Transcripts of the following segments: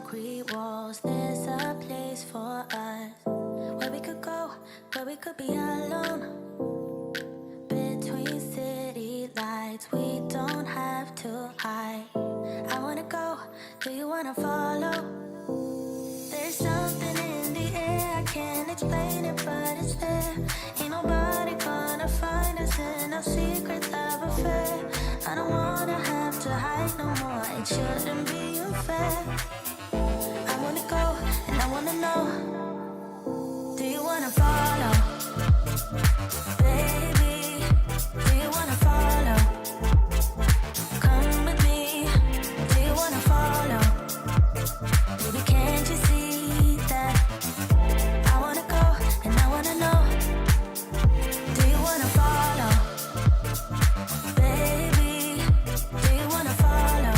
concrete walls. There's a place for us where we could go, where we could be alone. Between city lights, we don't have to hide. I wanna go, do you wanna follow? There's something in the air, I can't explain it, but it's there. Ain't nobody gonna find us in our secret love affair. I don't wanna have to hide no more, it shouldn't be unfair. I wanna go, and I wanna know, do you wanna follow? Baby, do you wanna follow? Come with me, do you wanna follow? Baby, can't you see that? I wanna go, and I wanna know, do you wanna follow? Baby, do you wanna follow?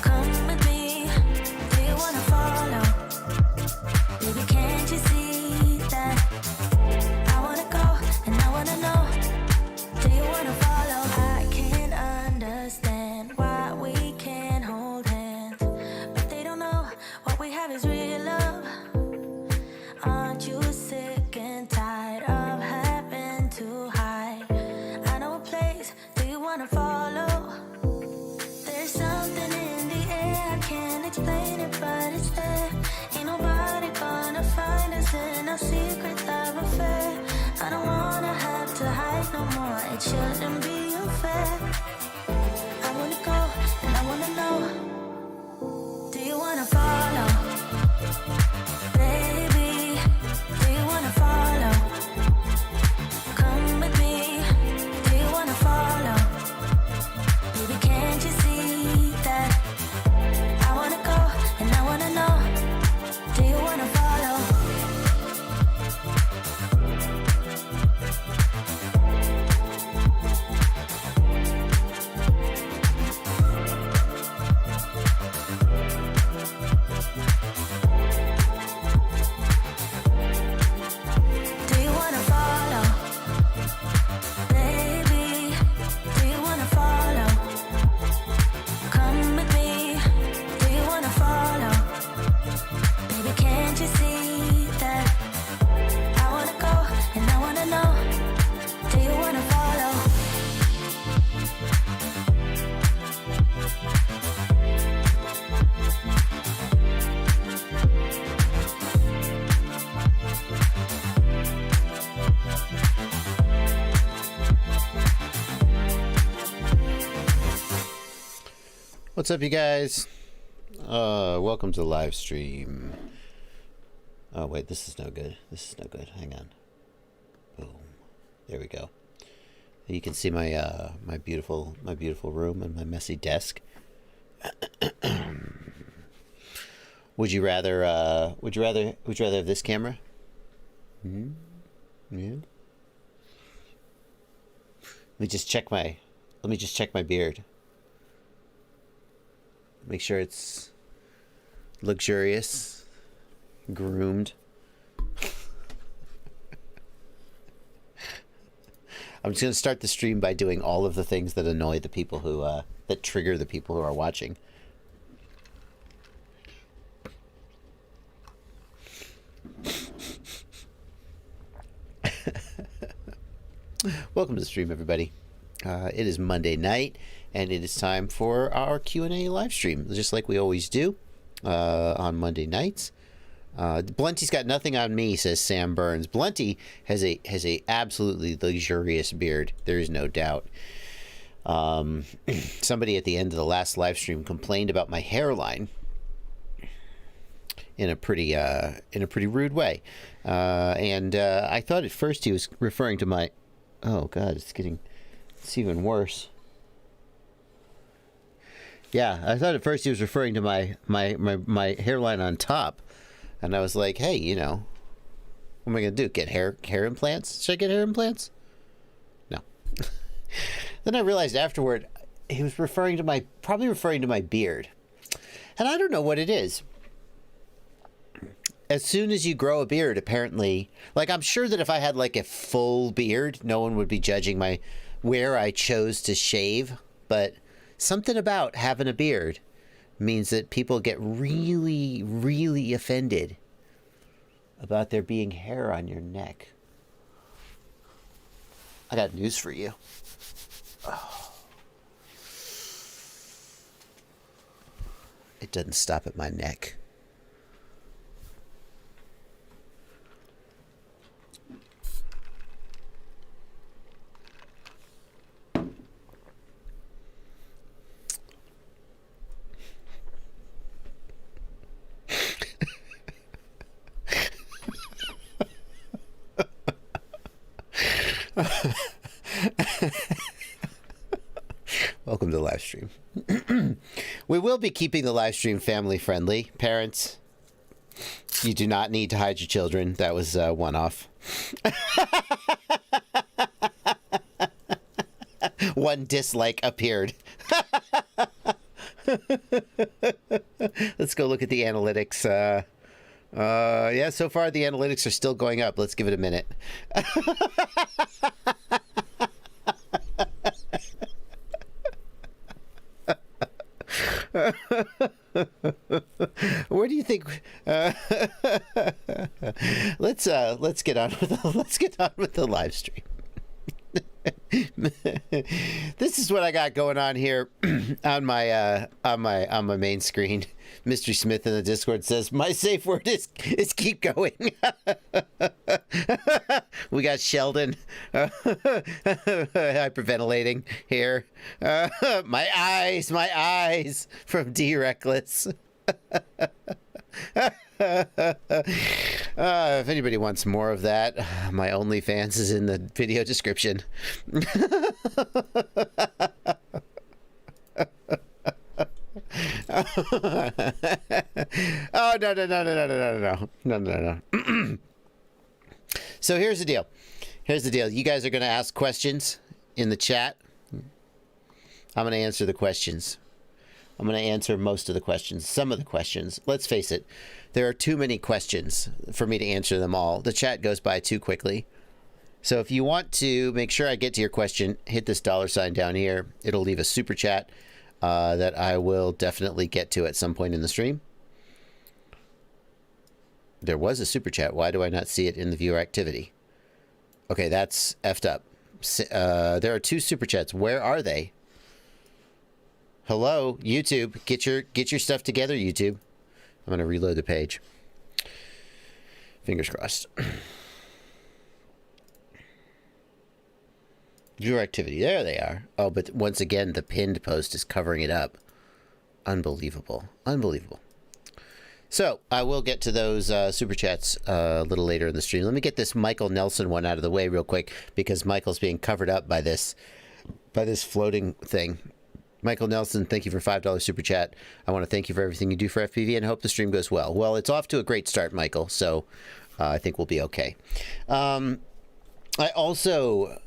Come with me, do you wanna follow? Baby, can't you see that? I wanna go, and I wanna know, do you wanna follow? I can't understand why we can't hold hands, but they don't know what we have is real love. Aren't you sick and tired of having to hide? I know a place, do you wanna follow? There's something in the air, I can't explain it, but it's there. Ain't nobody gonna find us in our secret love affair. I don't wanna have to hide no more, it shouldn't be unfair. I wanna go, and I wanna know, do you wanna follow? Baby, do you wanna follow? Come with me, do you wanna follow? Baby, can't you see that? I wanna go, and I wanna know, do you wanna follow? Do you wanna follow? Baby, do you wanna follow? Come with me, do you wanna follow? Baby, can't you see that? I wanna go, and I wanna know, do you wanna follow? What's up, you guys? Welcome to the live stream. Oh wait, this is no good. This is no good. Hang on. Boom. There we go. You can see my my beautiful room and my messy desk. Would you rather have this camera? Hmm? Yeah. Let me just check my beard. Make sure it's luxurious, groomed. I'm just going to start the stream by doing all of the things that annoy the people who, that trigger the people who are watching. Welcome to the stream, everybody. It is Monday night, and it is time for our Q&A live stream, just like we always do on Monday nights. Blunty's got nothing on me, says Sam Burns. Blunty has a absolutely luxurious beard. There is no doubt. Somebody at the end of the last live stream complained about my hairline in a pretty rude way, and I thought at first he was referring to my. Oh God, it's even worse. Yeah, I thought at first he was referring to my hairline on top. And I was like, hey, you know, what am I going to do? Get hair implants? Should I get hair implants? No. Then I realized afterward he was probably referring to my beard. And I don't know what it is. As soon as you grow a beard, apparently, like, I'm sure that if I had like a full beard, no one would be judging where I chose to shave. But something about having a beard means that people get really, really offended about there being hair on your neck. I got news for you. Oh. It doesn't stop at my neck. Welcome to the live stream. We will be keeping the live stream family friendly. Parents, you do not need to hide your children. That was one off. One dislike appeared. Let's go look at the analytics. Yeah, so far the analytics are still going up. Let's give it a minute. Where do you think? Let's get on with the live stream. This is what I got going on here on my main screen. Mystery Smith in the Discord says my safe word is keep going. We got Sheldon hyperventilating here. My eyes from D Reckless. If anybody wants more of that, my OnlyFans is in the video description. Oh, no. So here's the deal. You guys are going to ask questions in the chat. I'm going to answer the questions. I'm going to answer most of the questions, some of the questions. Let's face it, there are too many questions for me to answer them all. The chat goes by too quickly. So if you want to make sure I get to your question, hit this $sign down here. It'll leave a super chat that I will definitely get to at some point in the stream. There was a super chat. Why do I not see it in the viewer activity? Okay, that's effed up. There are 2 super chats. Where are they? Hello, YouTube. Get your stuff together, YouTube. I'm going to reload the page. Fingers crossed. Viewer activity. There they are. Oh, but once again, the pinned post is covering it up. Unbelievable. So, I will get to those super chats a little later in the stream. Let me get this Michael Nelson one out of the way real quick, because Michael's being covered up by this floating thing. Michael Nelson, thank you for $5 super chat. I want to thank you for everything you do for FPV and hope the stream goes well. Well, it's off to a great start, Michael, so I think we'll be okay. I also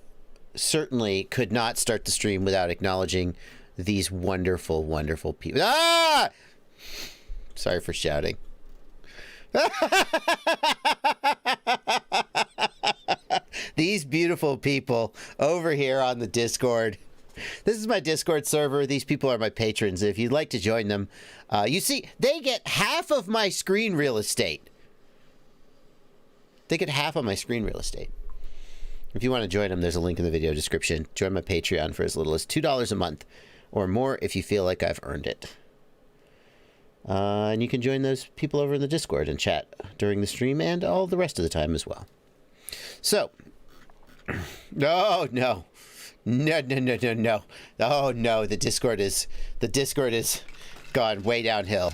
certainly could not start the stream without acknowledging these wonderful, wonderful people. Ah! Sorry for shouting. These beautiful people over here on the Discord. This is my Discord server. These people are my patrons. If you'd like to join them, you see, they get half of my screen real estate. They get half of my screen real estate. If you want to join them, there's a link in the video description. Join my Patreon for as little as $2 a month or more if you feel like I've earned it. And you can join those people over in the Discord and chat during the stream and all the rest of the time as well. So, no. No. Oh no, the Discord is gone way downhill.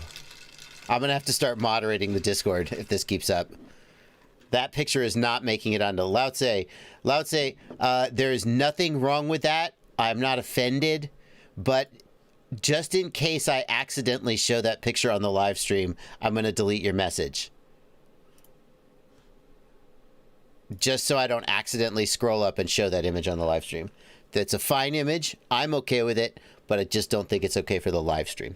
I'm gonna have to start moderating the Discord if this keeps up. That picture is not making it onto Lao Tse. There is nothing wrong with that. I'm not offended, but just in case I accidentally show that picture on the live stream, I'm gonna delete your message. Just so I don't accidentally scroll up and show that image on the live stream. That's a fine image. I'm okay with it, but I just don't think it's okay for the live stream.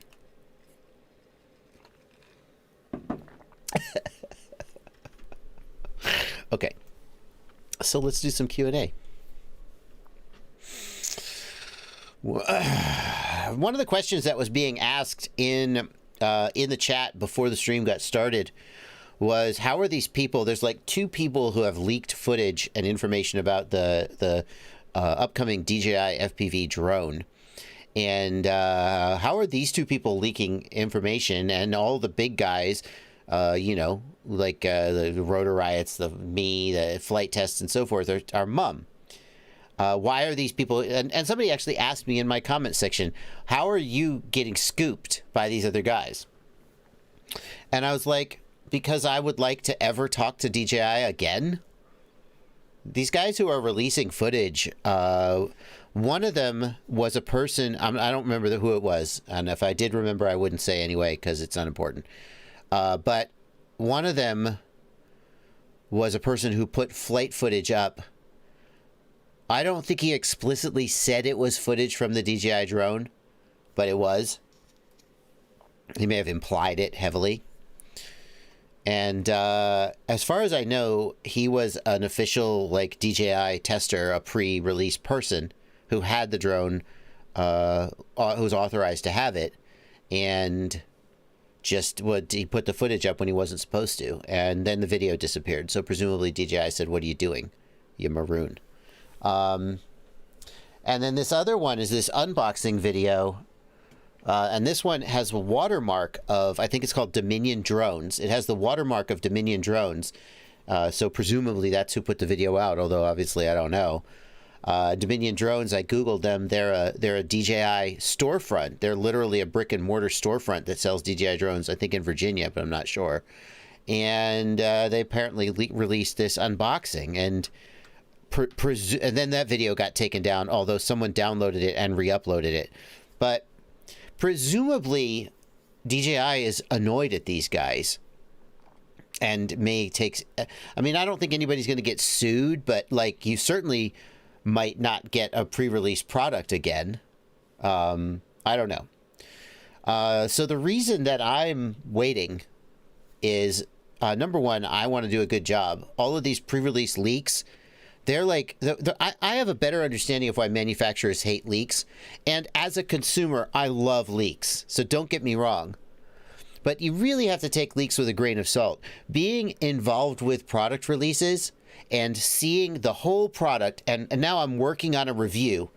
Okay. So let's do some Q&A. one of the questions that was being asked in the chat before the stream got started was, how are these people? There's like 2 people who have leaked footage and information about the upcoming DJI FPV drone. And how are these 2 people leaking information? And all the big guys, you know, like the Rotor Riots, the flight tests and so forth, are mum. Why are these people? And somebody actually asked me in my comment section, how are you getting scooped by these other guys? And I was like, because I would like to ever talk to DJI again. These guys who are releasing footage, one of them was a person, I don't remember who it was, and if I did remember, I wouldn't say anyway because it's unimportant. But one of them was a person who put flight footage up. I don't think he explicitly said it was footage from the DJI drone, but it was. He may have implied it heavily. And as far as I know, he was an official like DJI tester, a pre-release person who had the drone, who was authorized to have it, and he put the footage up when he wasn't supposed to, and then the video disappeared. So presumably DJI said, "What are you doing, you maroon?" And then this other one is this unboxing video. And this one has a watermark of, I think it's called Dominion Drones. It has the watermark of Dominion Drones. So presumably that's who put the video out, although obviously I don't know. Dominion Drones, I Googled them. They're a DJI storefront. They're literally a brick and mortar storefront that sells DJI drones, I think in Virginia, but I'm not sure. And they apparently released this unboxing. And then that video got taken down, although someone downloaded it and re-uploaded it. But presumably, DJI is annoyed at these guys and may take... I mean, I don't think anybody's going to get sued, but, like, you certainly might not get a pre-release product again. I don't know. So the reason that I'm waiting is, number one, I want to do a good job. All of these pre-release leaks... They're like, I have a better understanding of why manufacturers hate leaks. And as a consumer, I love leaks. So don't get me wrong. But you really have to take leaks with a grain of salt. Being involved with product releases and seeing the whole product, and now I'm working on a review.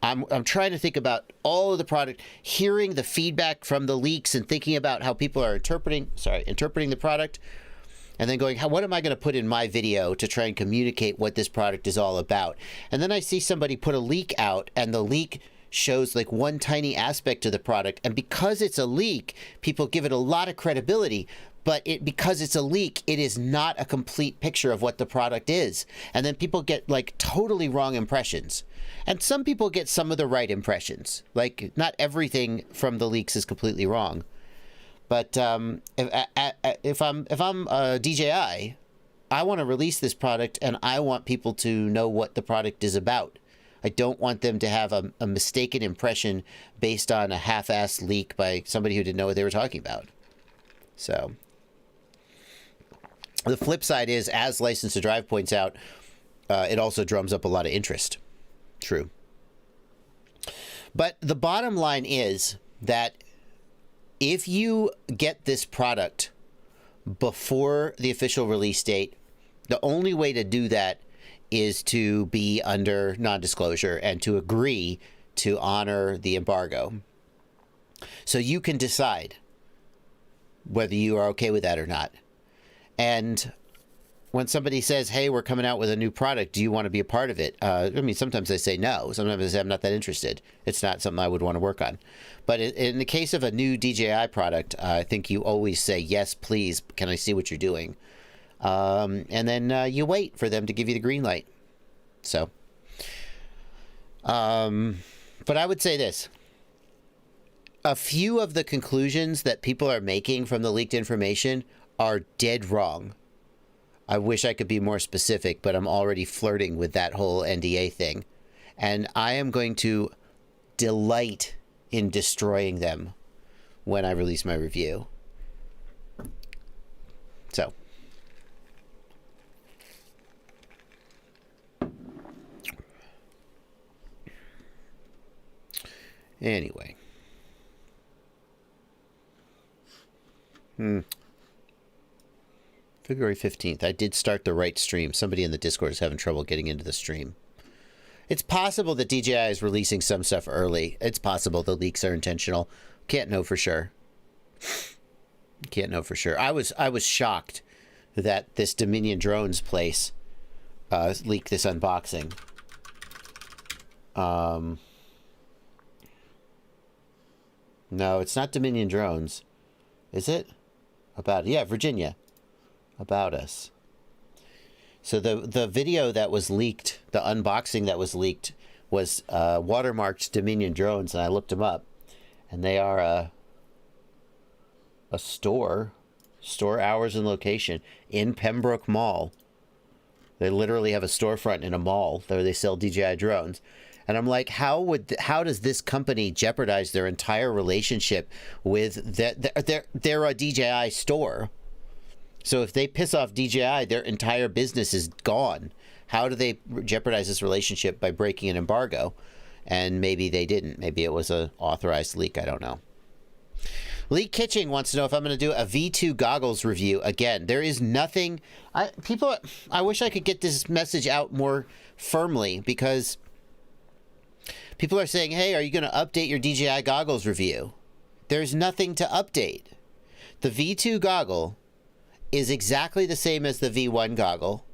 I'm trying to think about all of the product, hearing the feedback from the leaks and thinking about how people are interpreting the product. And then going, what am I going to put in my video to try and communicate what this product is all about? And then I see somebody put a leak out, and the leak shows like one tiny aspect to the product. And because it's a leak, people give it a lot of credibility. But because it's a leak, it is not a complete picture of what the product is. And then people get like totally wrong impressions. And some people get some of the right impressions. Like not everything from the leaks is completely wrong. But if I'm DJI, I want to release this product, and I want people to know what the product is about. I don't want them to have a mistaken impression based on a half-assed leak by somebody who didn't know what they were talking about. So the flip side is, as License to Drive points out, it also drums up a lot of interest. True. But the bottom line is that if you get this product before the official release date, the only way to do that is to be under non-disclosure and to agree to honor the embargo. So you can decide whether you are okay with that or not. And when somebody says, hey, we're coming out with a new product, do you want to be a part of it? I mean, sometimes I say no. Sometimes I say I'm not that interested. It's not something I would want to work on. But in the case of a new DJI product, I think you always say, yes, please, can I see what you're doing? And then you wait for them to give you the green light. So, but I would say this. A few of the conclusions that people are making from the leaked information are dead wrong. I wish I could be more specific, but I'm already flirting with that whole NDA thing. And I am going to delight in destroying them when I release my review. So. Anyway. February 15th. I did start the right stream. Somebody in the Discord is having trouble getting into the stream. It's possible that DJI is releasing some stuff early. It's possible the leaks are intentional. Can't know for sure. Can't know for sure. I was shocked that this Dominion Drones place leaked this unboxing. No, it's not Dominion Drones. Is it? Yeah, Virginia. About Us. So the video that was leaked, the unboxing that was leaked, was watermarked Dominion Drones, and I looked them up, and they are a store hours and location in Pembroke Mall. They literally have a storefront in a mall where they sell DJI drones. And I'm like, how does this company jeopardize their entire relationship with they're a DJI store? So if they piss off DJI, their entire business is gone. How do they jeopardize this relationship by breaking an embargo? And maybe they didn't. Maybe it was an authorized leak. I don't know. Lee Kitching wants to know if I'm going to do a V2 goggles review again. There is nothing. I wish I could get this message out more firmly, because people are saying, hey, are you going to update your DJI goggles review? There's nothing to update. The V2 goggle is exactly the same as the V1 goggle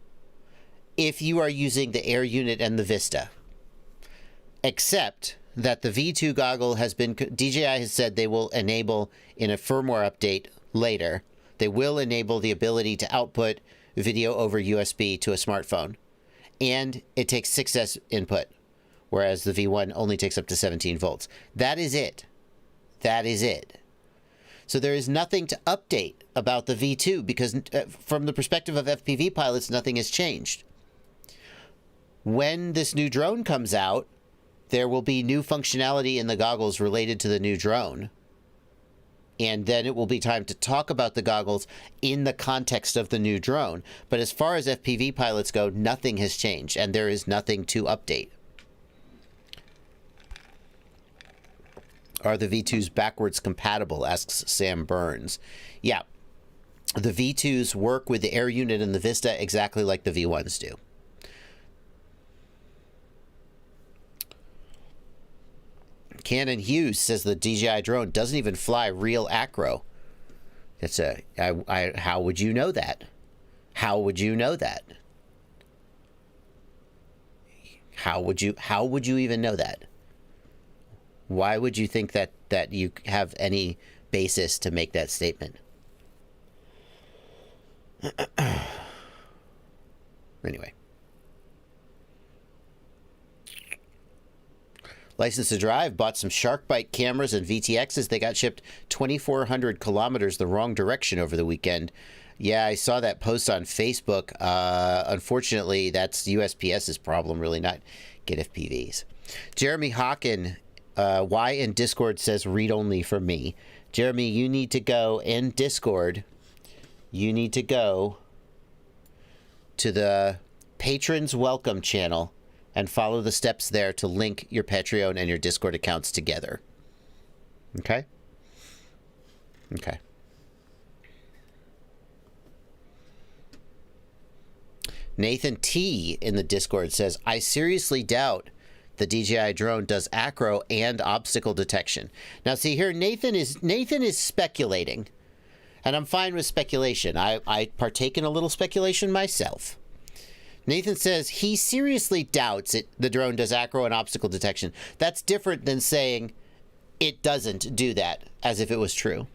if you are using the Air unit and the Vista. Except that the V2 goggle has been, DJI has said they will enable in a firmware update later, they will enable the ability to output video over USB to a smartphone. And it takes 6S input, whereas the V1 only takes up to 17 volts. That is it. That is it. So there is nothing to update about the V2 because from the perspective of FPV pilots, nothing has changed. When this new drone comes out, there will be new functionality in the goggles related to the new drone. And then it will be time to talk about the goggles in the context of the new drone. But as far as FPV pilots go, nothing has changed, and there is nothing to update. Are the V2s backwards compatible? Asks Sam Burns. Yeah. The V2s work with the Air unit and the Vista exactly like the V1s do. Cannon Hughes says the DJI drone doesn't even fly real acro. That's how would you know that? How would you know that? How would you even know that? Why would you think that you have any basis to make that statement? Anyway. License to Drive bought some SharkBite cameras and VTXs. They got shipped 2,400 kilometers the wrong direction over the weekend. Yeah, I saw that post on Facebook. Unfortunately, that's USPS's problem, really, not Get FPVs. Jeremy Hawken, why in Discord says read only for me. Jeremy, you need to go in Discord. You need to go to the Patrons Welcome channel and follow the steps there to link your Patreon and your Discord accounts together. Okay? Okay. Nathan T in the Discord says, I seriously doubt the DJI drone does acro and obstacle detection. Now see here, Nathan is speculating. And I'm fine with speculation. I partake in a little speculation myself. Nathan says he seriously doubts the drone does acro and obstacle detection. That's different than saying it doesn't do that, as if it was true.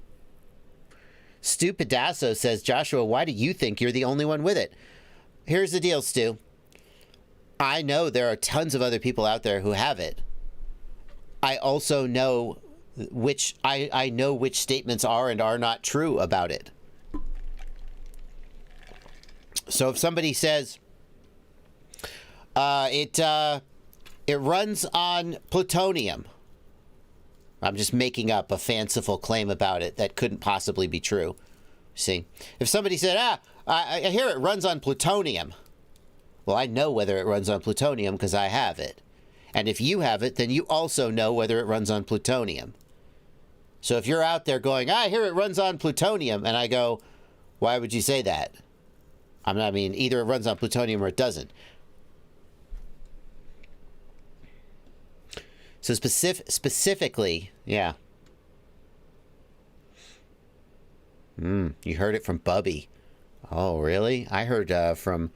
Stu Pedasso says, Joshua, why do you think you're the only one with it? Here's the deal, Stu. I know there are tons of other people out there who have it. I also know I know which statements are and are not true about it. So if somebody says it runs on plutonium, I'm just making up a fanciful claim about it that couldn't possibly be true. See, if somebody said, I hear it runs on plutonium. Well, I know whether it runs on plutonium because I have it. And if you have it, then you also know whether it runs on plutonium. So if you're out there going, I hear it runs on plutonium, and I go, why would you say that? I mean, either it runs on plutonium or it doesn't. So specifically, yeah. You heard it from Bubby. Oh, really? I heard from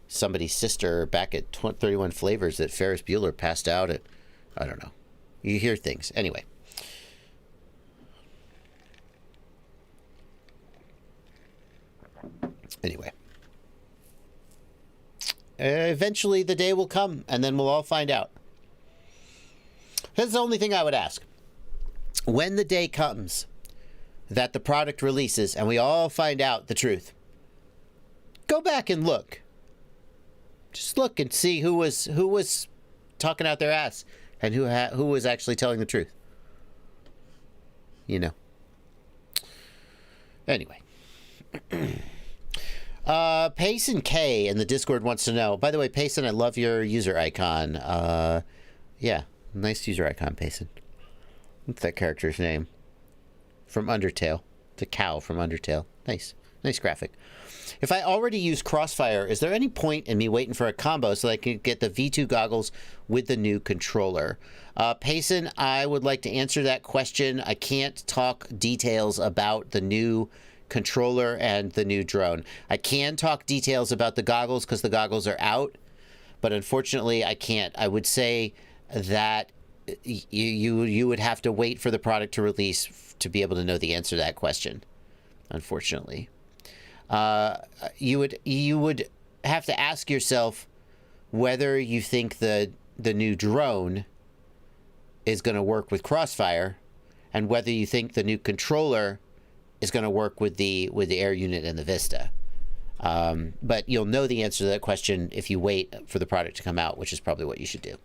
somebody's sister back at 31 Flavors that Ferris Bueller passed out at, I don't know. You hear things. Anyway. Eventually the day will come, and then we'll all find out. That's the only thing I would ask. When the day comes that the product releases and we all find out the truth, go back and look. Just look and see who was talking out their ass and who was actually telling the truth. You know. Anyway. Payson K in the Discord wants to know. By the way, Payson, I love your user icon. Yeah, nice user icon, Payson. What's that character's name? From Undertale. It's a cow from Undertale. Nice graphic. If I already use Crossfire, is there any point in me waiting for a combo so that I can get the V2 goggles with the new controller? Payson, I would like to answer that question. I can't talk details about the new controller and the new drone. I can talk details about the goggles because the goggles are out, but unfortunately I can't. I would say that you would have to wait for the product to release to be able to know the answer to that question, unfortunately. You would have to ask yourself whether you think the new drone is going to work with Crossfire, and whether you think the new controller is going to work with the Air unit and the Vista. But you'll know the answer to that question if you wait for the product to come out, which is probably what you should do.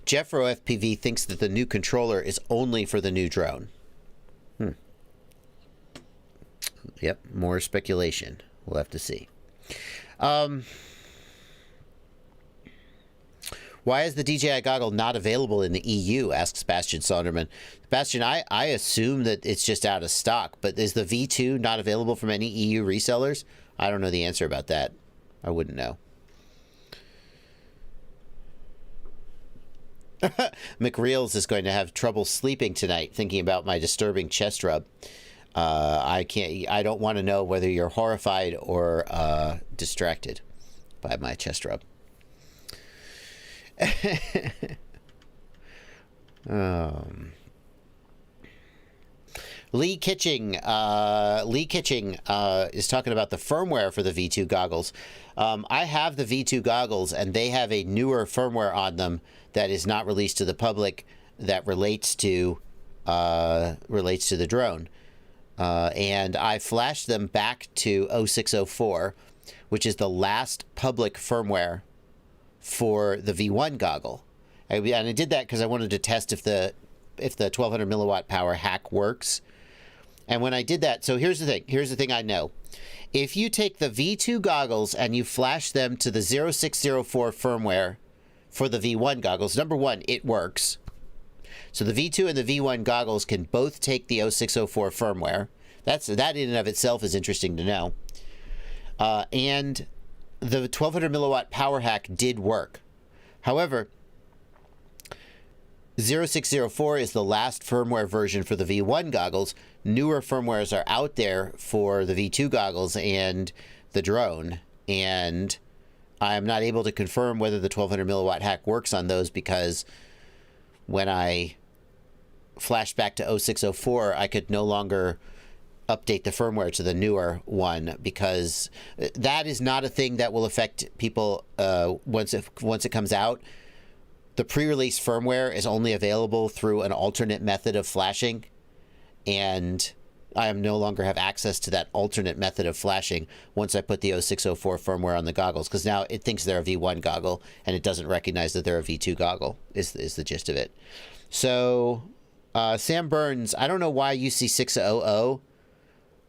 Jeffro FPV thinks that the new controller is only for the new drone. Yep, more speculation. We'll have to see. Why is the DJI goggle not available in the EU? Asks Bastian Sonderman. Bastian, I assume that it's just out of stock, but is the V2 not available from any EU resellers? I don't know the answer about that. I wouldn't know. McReels is going to have trouble sleeping tonight thinking about my disturbing chest rub. I don't want to know whether you're horrified or distracted by my chest rub. Lee Kitching is talking about the firmware for the V2 goggles. I have the V2 goggles, and they have a newer firmware on them that is not released to the public that relates to the drone. And I flashed them back to 0604, which is the last public firmware for the V1 goggle. And I did that because I wanted to test if the 1200 milliwatt power hack works. And when I did that, so here's the thing I know. If you take the V2 goggles and you flash them to the 0604 firmware for the V1 goggles, number one, it works. So the V2 and the V1 goggles can both take the 0604 firmware. That in and of itself is interesting to know. And the 1200 milliwatt power hack did work. However, 0604 is the last firmware version for the V1 goggles. Newer firmwares are out there for the V2 goggles and the drone, and I'm not able to confirm whether the 1200 milliwatt hack works on those, because when I flashed back to 0604, I could no longer update the firmware to the newer one, because that is not a thing that will affect people once it comes out. The pre-release firmware is only available through an alternate method of flashing, and I no longer have access to that alternate method of flashing once I put the 0604 firmware on the goggles, because now it thinks they're a V1 goggle and it doesn't recognize that they're a V2 goggle, is the gist of it. So Sam Burns, I don't know why UC600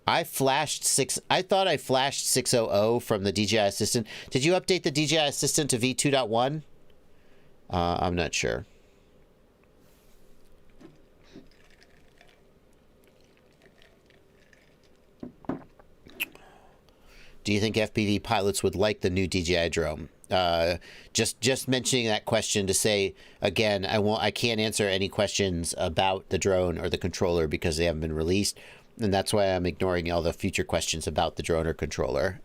I thought I flashed 600 from the DJI Assistant. Did you update the DJI Assistant to V2.1? I'm not sure. Do you think FPV pilots would like the new DJI drone? Just mentioning that question to say again, I can't answer any questions about the drone or the controller because they haven't been released, and that's why I'm ignoring all the future questions about the drone or controller.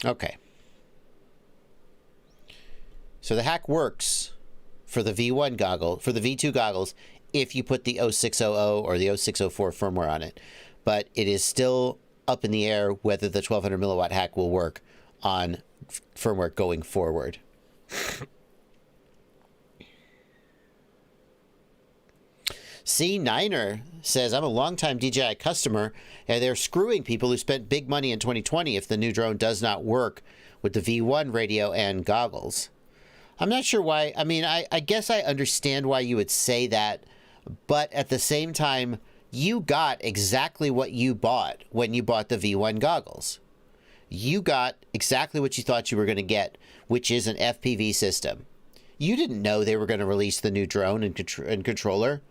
Okay. So the hack works for the V1 goggle, for the V2 goggles, if you put the 0600 or the 0604 firmware on it. But it is still up in the air whether the 1200 milliwatt hack will work on firmware going forward. C9er says, I'm a longtime DJI customer, and they're screwing people who spent big money in 2020 if the new drone does not work with the V1 radio and goggles. I'm not sure why. I mean, I guess I understand why you would say that, but at the same time, you got exactly what you bought when you bought the V1 goggles. You got exactly what you thought you were going to get, which is an FPV system. You didn't know they were going to release the new drone and controller.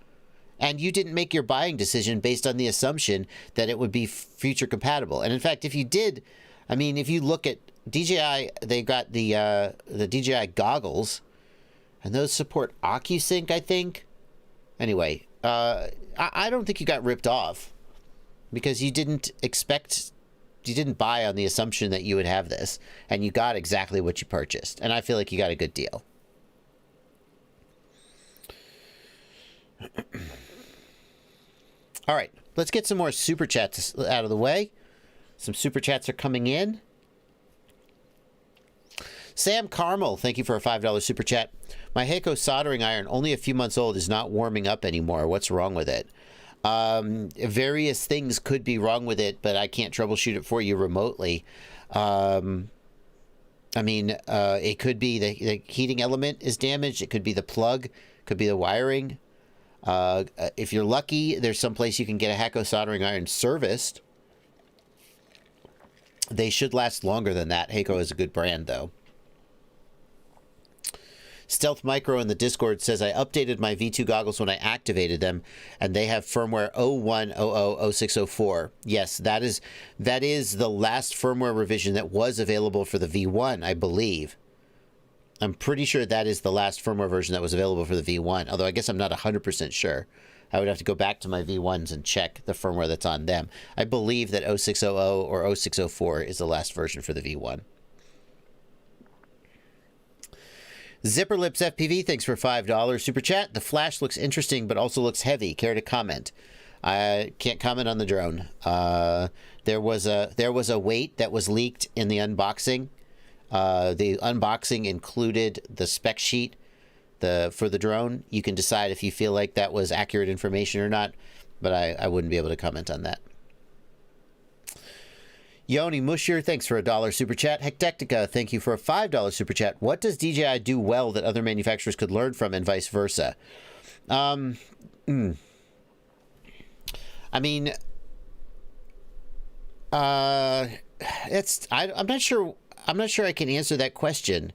And you didn't make your buying decision based on the assumption that it would be future compatible. And in fact, if you did, I mean, if you look at DJI, they got the DJI goggles, and those support OcuSync, I think. Anyway, I don't think you got ripped off because you didn't buy on the assumption that you would have this, and you got exactly what you purchased. And I feel like you got a good deal. All right, let's get some more super chats out of the way. Some super chats are coming in. Sam Carmel, thank you for a $5 super chat. My Heiko soldering iron, only a few months old, is not warming up anymore. What's wrong with it? Various things could be wrong with it, but I can't troubleshoot it for you remotely. I mean, it could be the heating element is damaged. It could be the plug. It could be the wiring. If you're lucky, there's some place you can get a Heiko soldering iron serviced. They should last longer than that. Heiko is a good brand, though. Stealth Micro in the Discord says, I updated my V2 goggles when I activated them, and they have firmware 01000604. Yes, that is the last firmware revision that was available for the V1, I believe. I'm pretty sure that is the last firmware version that was available for the V1, although I guess I'm not 100% sure. I would have to go back to my V1s and check the firmware that's on them. I believe that 0600 or 0604 is the last version for the V1. Zipperlips FPV, thanks for $5 super chat. The flash looks interesting, but also looks heavy. Care to comment? I can't comment on the drone. There was a weight that was leaked in the unboxing. The unboxing included the spec sheet for the drone. You can decide if you feel like that was accurate information or not, but I wouldn't be able to comment on that. Yoni Musher, thanks for a $1 super chat. Hectectica, thank you for a $5 super chat. What does DJI do well that other manufacturers could learn from and vice versa? I mean, I'm not sure I can answer that question,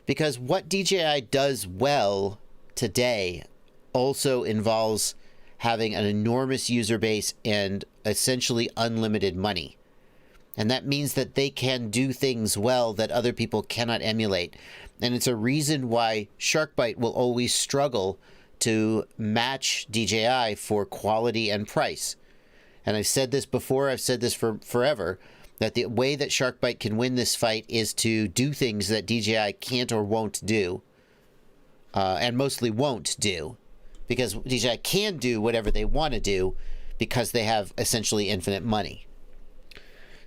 because what DJI does well today also involves having an enormous user base and essentially unlimited money. And that means that they can do things well that other people cannot emulate. And it's a reason why SharkBite will always struggle to match DJI for quality and price. And I've said this before, I've said this for forever, that the way that SharkBite can win this fight is to do things that DJI can't or won't do, and mostly won't do, because DJI can do whatever they want to do because they have essentially infinite money.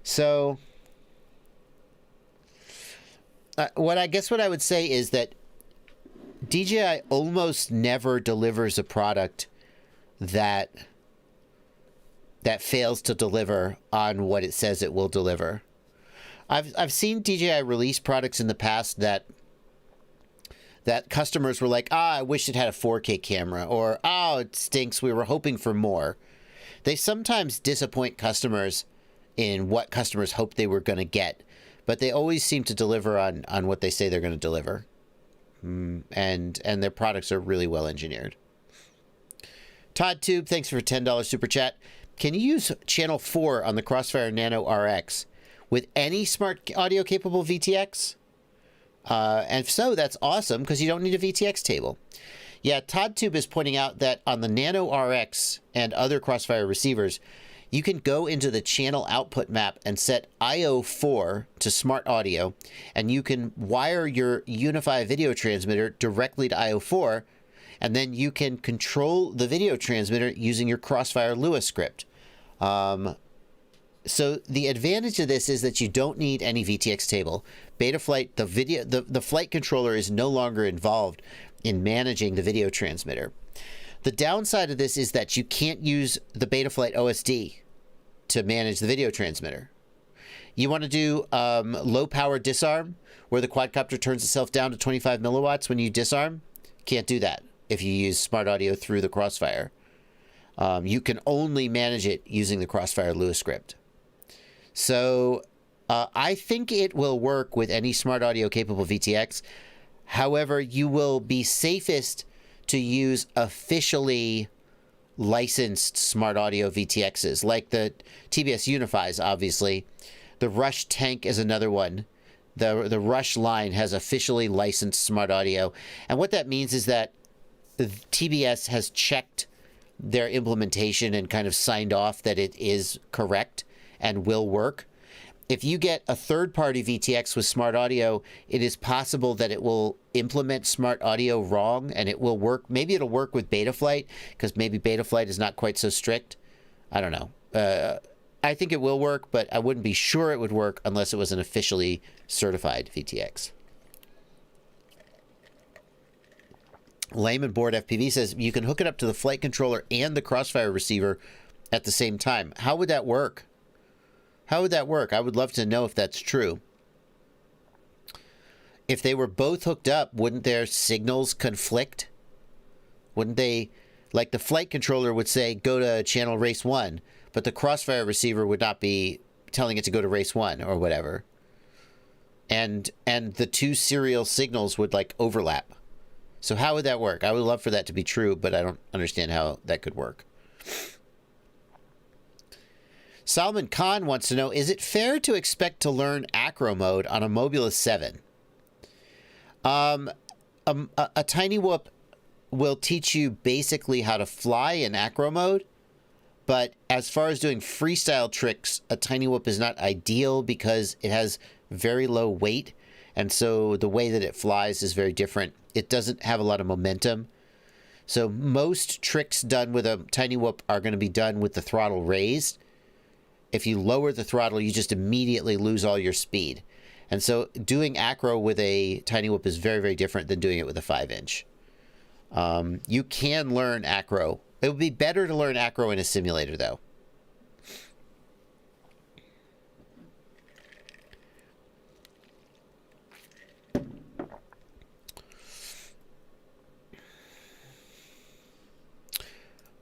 So, what I would say is that DJI almost never delivers a product that fails to deliver on what it says it will deliver. I've seen DJI release products in the past that that customers were like, I wish it had a 4K camera, or, oh, it stinks, we were hoping for more. They sometimes disappoint customers in what customers hoped they were going to get, but they always seem to deliver on what they say they're going to deliver. And their products are really well engineered. Todd Tube, thanks for a $10 super chat. Can you use channel 4 on the Crossfire Nano RX with any smart audio capable VTX? And if so, that's awesome because you don't need a VTX table. Yeah, Todd Tube is pointing out that on the Nano RX and other Crossfire receivers, you can go into the channel output map and set IO4 to smart audio, and you can wire your Unify video transmitter directly to IO4, and then you can control the video transmitter using your Crossfire Lua script. So the advantage of this is that you don't need any VTX table. Betaflight, the flight controller is no longer involved in managing the video transmitter. The downside of this is that you can't use the Betaflight OSD to manage the video transmitter. You want to do low power disarm, where the quadcopter turns itself down to 25 milliwatts when you disarm? Can't do that if you use smart audio through the Crossfire. You can only manage it using the Crossfire Lua script. So I think it will work with any smart audio capable VTX. However, you will be safest to use officially licensed smart audio VTXs, like the TBS Unifies, obviously. The Rush Tank is another one. The Rush line has officially licensed smart audio. And what that means is that the TBS has checked their implementation and kind of signed off that it is correct and will work. If you get a third-party VTX with smart audio, it is possible that it will implement smart audio wrong and it will work. Maybe it'll work with Betaflight because maybe Betaflight is not quite so strict. I don't know. I think it will work, but I wouldn't be sure it would work unless it was an officially certified VTX. Layman Board FPV says you can hook it up to the flight controller and the Crossfire receiver at the same time. How would that work? How would that work? I would love to know if that's true. If they were both hooked up, wouldn't their signals conflict? Wouldn't they, like the flight controller would say, go to channel race 1, but the Crossfire receiver would not be telling it to go to race 1 or whatever. And the two serial signals would like overlap. So how would that work? I would love for that to be true, but I don't understand how that could work. Salman Khan wants to know, is it fair to expect to learn acro mode on a Mobula 7? A Tiny Whoop will teach you basically how to fly in acro mode, but as far as doing freestyle tricks, a Tiny Whoop is not ideal because it has very low weight, and so the way that it flies is very different. It doesn't have a lot of momentum. So most tricks done with a Tiny Whoop are going to be done with the throttle raised. If you lower the throttle, you just immediately lose all your speed. And so doing acro with a Tiny Whoop is very, very different than doing it with a 5-inch. You can learn acro. It would be better to learn acro in a simulator, though.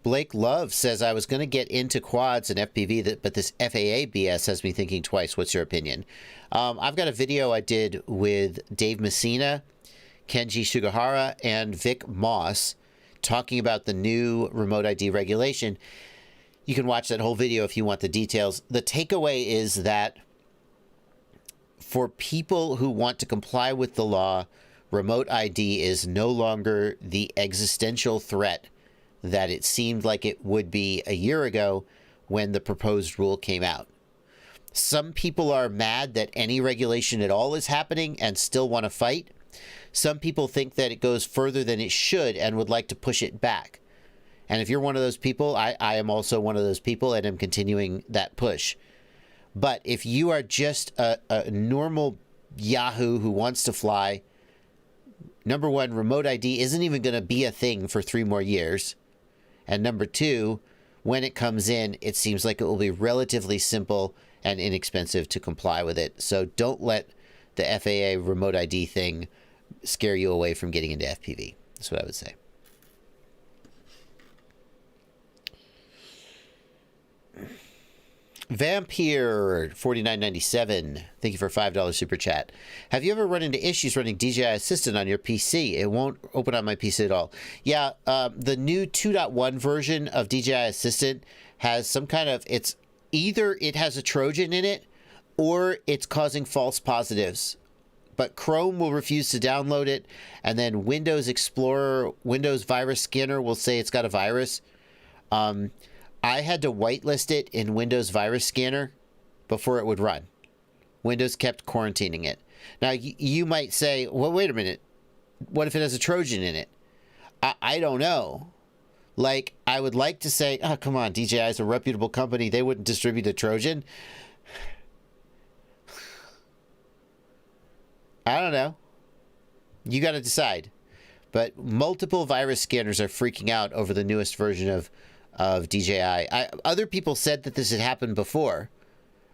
Blake Love says, I was going to get into quads and FPV, but this FAA BS has me thinking twice. What's your opinion? I've got a video I did with Dave Messina, Kenji Sugahara, and Vic Moss talking about the new remote ID regulation. You can watch that whole video if you want the details. The takeaway is that for people who want to comply with the law, remote ID is no longer the existential threat that it seemed like it would be a year ago when the proposed rule came out. Some people are mad that any regulation at all is happening and still want to fight. Some people think that it goes further than it should and would like to push it back. And if you're one of those people, I am also one of those people and am continuing that push. But if you are just a normal Yahoo who wants to fly, number one, remote ID isn't even going to be a thing for 3 more years. And number 2, when it comes in, it seems like it will be relatively simple and inexpensive to comply with it. So don't let the FAA remote ID thing scare you away from getting into FPV. That's what I would say. Vampire 49.97. Thank you for a $5 super chat. Have you ever run into issues running DJI Assistant on your PC? It won't open on my PC at all. Yeah, the new 2.1 version of DJI Assistant has some kind of, it's either it has a Trojan in it or it's causing false positives. But Chrome will refuse to download it, and then Windows Explorer, Windows Virus Scanner will say it's got a virus. I had to whitelist it in Windows Virus Scanner before it would run. Windows kept quarantining it. Now, you might say, well, wait a minute. What if it has a Trojan in it? I don't know. Like, I would like to say, oh, come on, DJI is a reputable company. They wouldn't distribute a Trojan. I don't know. You got to decide. But multiple virus scanners are freaking out over the newest version of DJI. Other people said that this had happened before.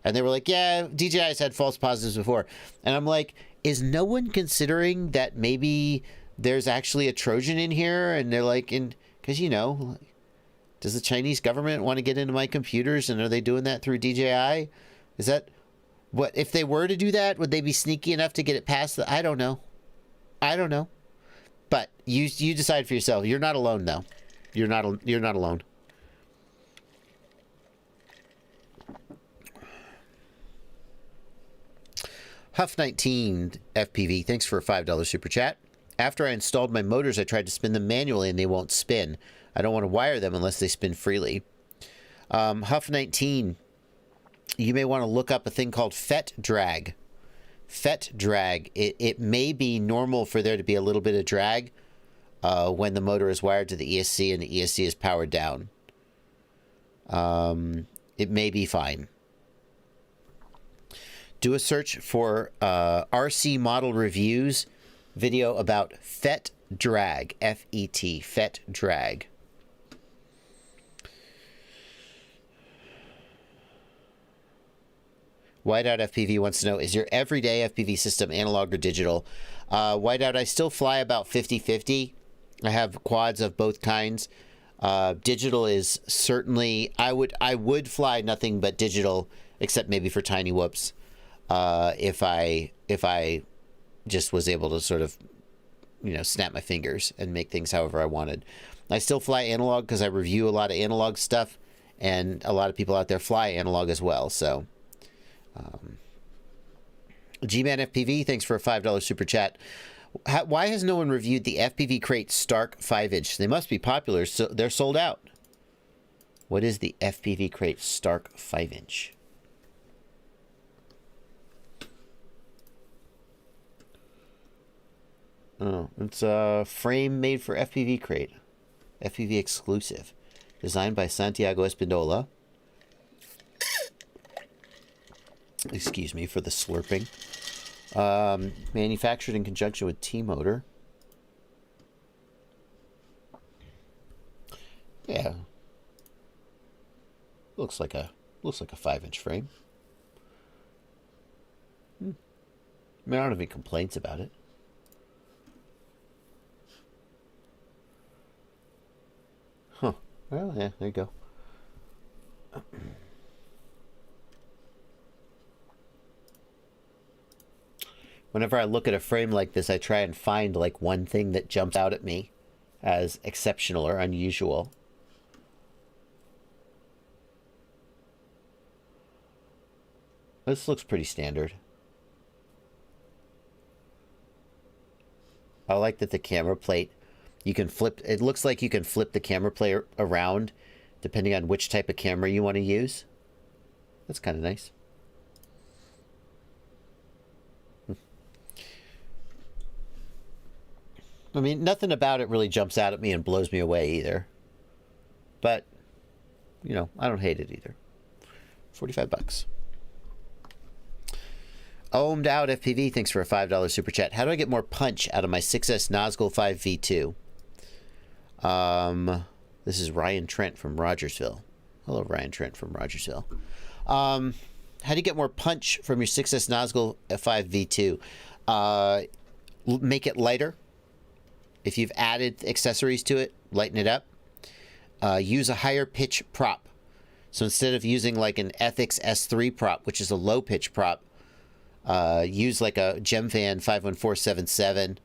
And they were like, yeah, DJI's had false positives before. And I'm like, is no one considering that maybe there's actually a Trojan in here? And they're like, because, you know, does the Chinese government want to get into my computers? And are they doing that through DJI? Is that... What if they were to do that? Would they be sneaky enough to get it past I don't know. I don't know. But you decide for yourself. You're not alone, though. You're not alone. Huff19 FPV, thanks for a $5 super chat. After I installed my motors, I tried to spin them manually and they won't spin. I don't want to wire them unless they spin freely. Huff19, you may want to look up a thing called FET drag. FET drag. It may be normal for there to be a little bit of drag when the motor is wired to the ESC and the ESC is powered down. It may be fine. Do a search for RC model reviews video about FET drag. F-E-T. FET drag. Whiteout FPV wants to know, is your everyday FPV system analog or digital? Whiteout, I still fly about 50-50. I have quads of both kinds. Digital is certainly, I would fly nothing but digital, except maybe for tiny whoops. If I just was able to sort of, you know, snap my fingers and make things however I wanted. I still fly analog because I review a lot of analog stuff, and a lot of people out there fly analog as well, so... G-Man FPV, thanks for a $5 super chat. Why has no one reviewed the FPV Crate Stark 5-inch? They must be popular, so they're sold out. What is the FPV Crate Stark 5-inch? Oh, it's a frame made for FPV Crate. FPV exclusive. Designed by Santiago Espindola. Excuse me for the slurping. Manufactured in conjunction with T-Motor. Yeah. Looks like a 5-inch frame. I mean, I don't have any complaints about it. Huh. Well, yeah, there you go. Whenever I look at a frame like this, I try and find like one thing that jumps out at me as exceptional or unusual. This looks pretty standard. I like that the camera plate, you can flip, it looks like you can flip the camera plate around depending on which type of camera you want to use. That's kind of nice. I mean, nothing about it really jumps out at me and blows me away either. But, you know, I don't hate it either. $45. Ohmed out FPV, thanks for a $5 super chat. How do I get more punch out of my 6S Nazgul 5 V2? This is Ryan Trent from Rogersville. Hello, Ryan Trent from Rogersville. How do you get more punch from your 6S Nazgul 5 V2? make it lighter. If you've added accessories to it, lighten it up. Use a higher pitch prop. So instead of using like an Ethics S3 prop, which is a low pitch prop, use like a Gemfan 51477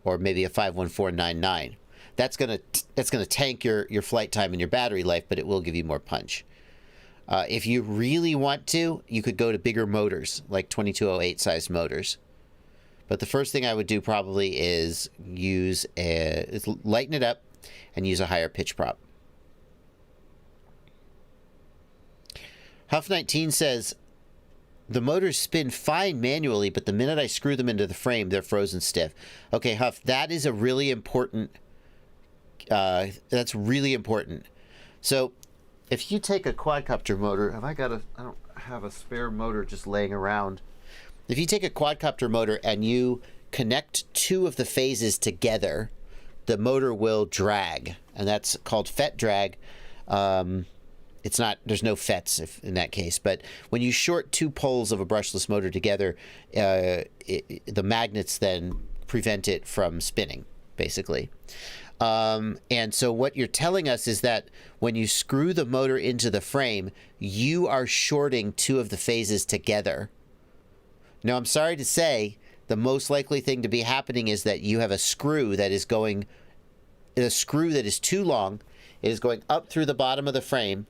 or maybe a 51499. That's gonna tank your flight time and your battery life, but it will give you more punch. If you really want to, you could go to bigger motors, like 2208 size motors. But the first thing I would do probably is lighten it up and use a higher pitch prop. Huff19 says, the motors spin fine manually, but the minute I screw them into the frame, they're frozen stiff. Okay, Huff, that is a really important... that's really important. So, if you take a quadcopter motor... I don't have a spare motor just laying around. If you take a quadcopter motor and you connect two of the phases together, the motor will drag. And that's called FET drag. There's no FETs in that case, but when you short two poles of a brushless motor together, the magnets then prevent it from spinning, basically. And so what you're telling us is that when you screw the motor into the frame, you are shorting two of the phases together. Now, I'm sorry to say, the most likely thing to be happening is that you have a screw that is too long. It is going up through the bottom of the frame,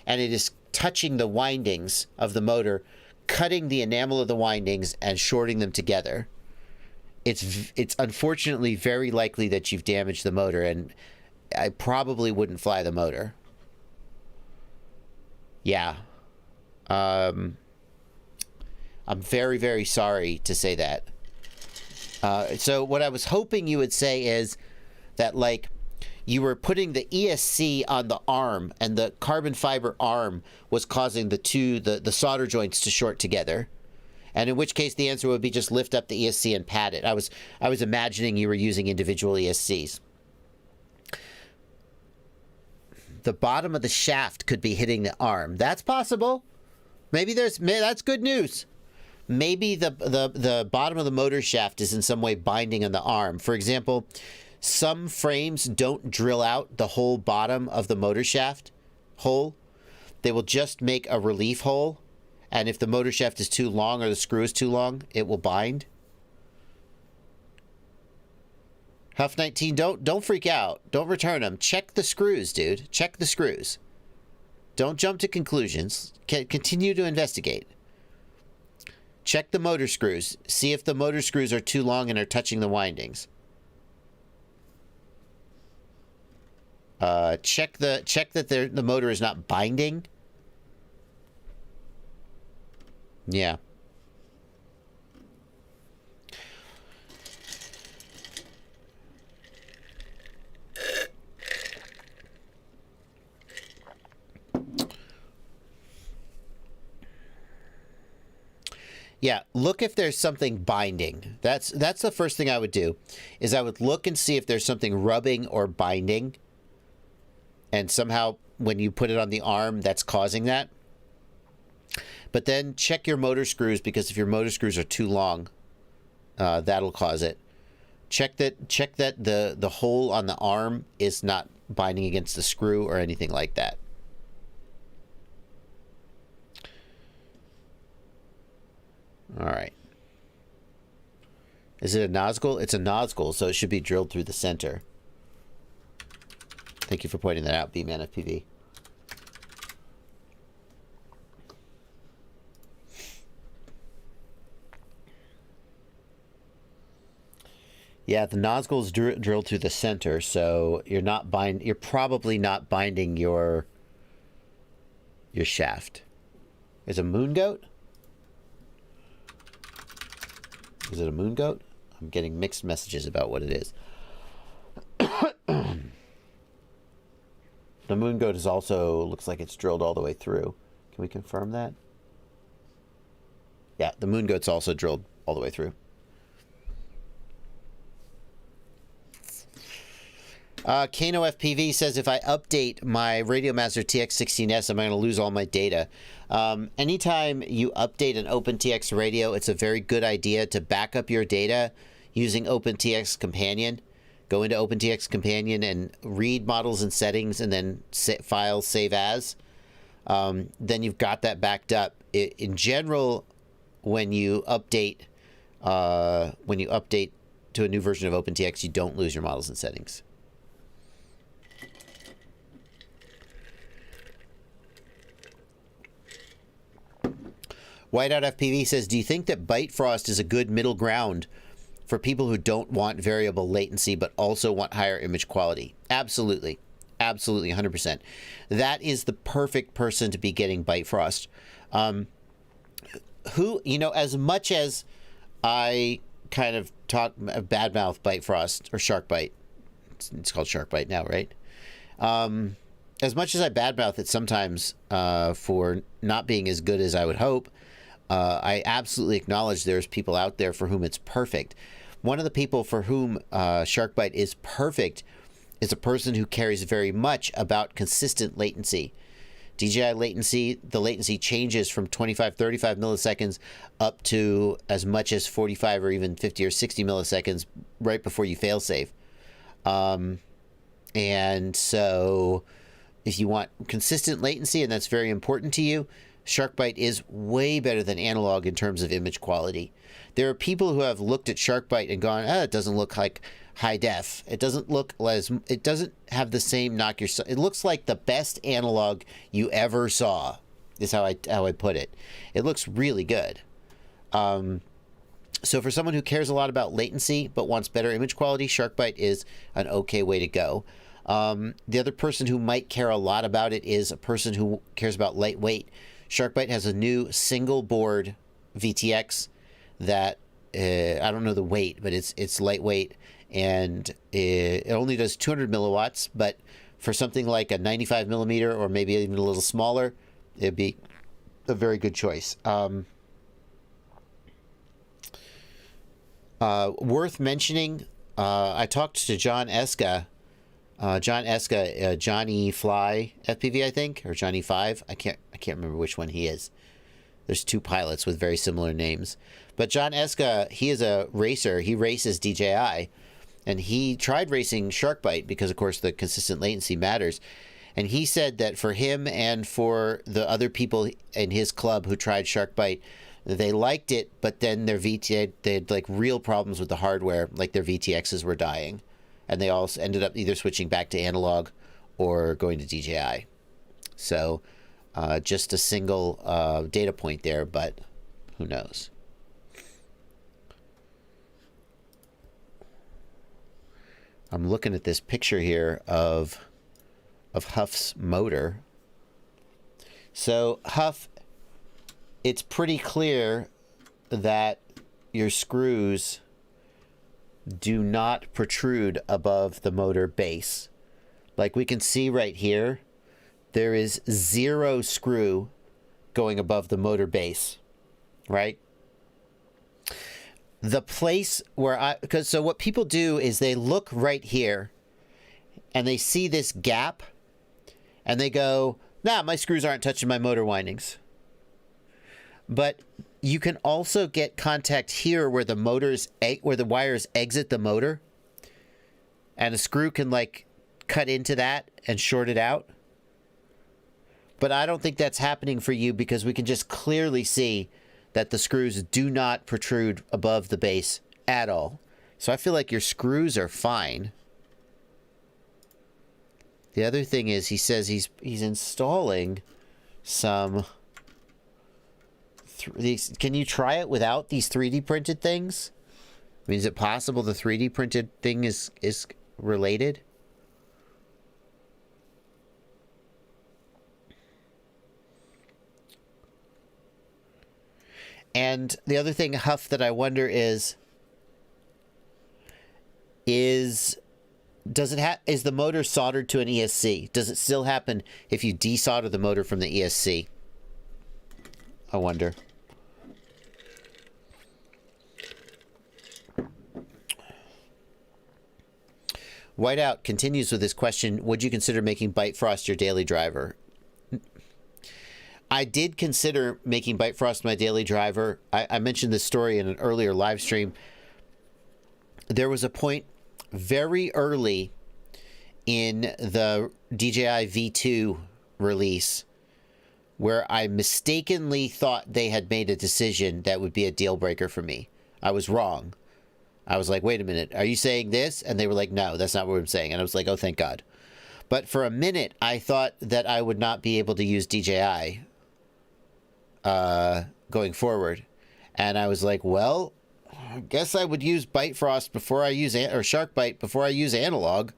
and it is touching the windings of the motor, cutting the enamel of the windings and shorting them together. It's unfortunately very likely that you've damaged the motor, and I probably wouldn't fly the motor. Yeah. I'm very, very sorry to say that. So what I was hoping you would say is that, like, you were putting the ESC on the arm, and the carbon fiber arm was causing the solder joints to short together. And in which case the answer would be just lift up the ESC and pad it. I was imagining you were using individual ESCs. The bottom of the shaft could be hitting the arm. That's possible. Maybe that's good news. Maybe the bottom of the motor shaft is in some way binding on the arm. For example, some frames don't drill out the whole bottom of the motor shaft hole. They will just make a relief hole. And if the motor shaft is too long or the screw is too long, it will bind. Huff19, don't freak out. Don't return them. Check the screws, dude. Check the screws. Don't jump to conclusions. Continue to investigate. Check the motor screws. See if the motor screws are too long and are touching the windings. Check that the motor is not binding. Yeah. Yeah, look if there's something binding. That's the first thing I would do, is I would look and see if there's something rubbing or binding. And somehow when you put it on the arm, that's causing that. But then check your motor screws, because if your motor screws are too long, that'll cause it. Check that the hole on the arm is not binding against the screw or anything like that. All right. Is it a nozzle? It's a nozzle, so it should be drilled through the center. Thank you for pointing that out, B-Man FPV. Yeah, the nozzle is drilled through the center, so you're probably not binding your shaft. Is a moon goat? Is it a moon goat? I'm getting mixed messages about what it is. The moon goat is also, looks like it's drilled all the way through. Can we confirm that? Yeah, the moon goat's also drilled all the way through. Kano FPV says, if I update my Radio Master TX16S, I'm going to lose all my data. Anytime you update an OpenTX radio, it's a very good idea to back up your data using OpenTX Companion. Go into OpenTX Companion and read models and settings, and then files save as. Then you've got that backed up. In general, when you update to a new version of OpenTX, you don't lose your models and settings. Whiteout FPV says, do you think that Byte Frost is a good middle ground for people who don't want variable latency but also want higher image quality? Absolutely. Absolutely, 100%. That is the perfect person to be getting Byte Frost. Who, you know, as much as I kind of badmouth Byte Frost, or Shark Byte, it's called Shark Byte now, right? As much as I badmouth it sometimes for not being as good as I would hope, I absolutely acknowledge there's people out there for whom it's perfect. One of the people for whom Shark Byte is perfect is a person who cares very much about consistent latency. DJI latency, the latency changes from 25, 35 milliseconds up to as much as 45 or even 50 or 60 milliseconds right before you failsafe. And so if you want consistent latency, and that's very important to you, SharkBite is way better than analog in terms of image quality. There are people who have looked at SharkBite and gone, it doesn't look like high def. It doesn't look it doesn't have the same knock your. It looks like the best analog you ever saw, is how I put it. It looks really good. So for someone who cares a lot about latency but wants better image quality, SharkBite is an okay way to go. The other person who might care a lot about it is a person who cares about lightweight. SharkBite has a new single board VTX that I don't know the weight, but it's lightweight, and it only does 200 milliwatts. But for something like a 95 millimeter or maybe even a little smaller, it'd be a very good choice. Worth mentioning, I talked to John Eska. Johnny Fly FPV, I think, or Johnny 5. I can't remember which one he is. There's two pilots with very similar names. But John Eska, he is a racer. He races DJI, and he tried racing SharkBite because, of course, the consistent latency matters. And he said that for him and for the other people in his club who tried SharkBite, they liked it, but then their they had like real problems with the hardware, like their VTXs were dying. And they all ended up either switching back to analog or going to DJI. So just a single data point there, but who knows? I'm looking at this picture here of Huff's motor. So Huff, it's pretty clear that your screws do not protrude above the motor base. Like we can see right here, there is 0 screw going above the motor base, right? The place where so what people do is they look right here and they see this gap and they go, nah, my screws aren't touching my motor windings. But you can also get contact here where the where the wires exit the motor, and a screw can like cut into that and short it out. But I don't think that's happening for you because we can just clearly see that the screws do not protrude above the base at all. So I feel like your screws are fine. The other thing is he says he's installing some. Can you try it without these 3D printed things? I mean, is it possible the 3D printed thing is related? And the other thing, Huff, that I wonder is is the motor soldered to an ESC? Does it still happen if you desolder the motor from the ESC? I wonder. Whiteout continues with this question: would you consider making Byte Frost your daily driver? I did consider making Byte Frost my daily driver. I mentioned this story in an earlier live stream. there was a point very early in the DJI V2 release where I mistakenly thought they had made a decision that would be a deal breaker for me. I was wrong. I was like, wait a minute, are you saying this? And they were like, no, that's not what I'm saying. And I was like, oh, thank God. But for a minute, I thought that I would not be able to use DJI going forward. And I was like, well, I guess I would use Byte Frost before I use, or Shark Bite before I use analog.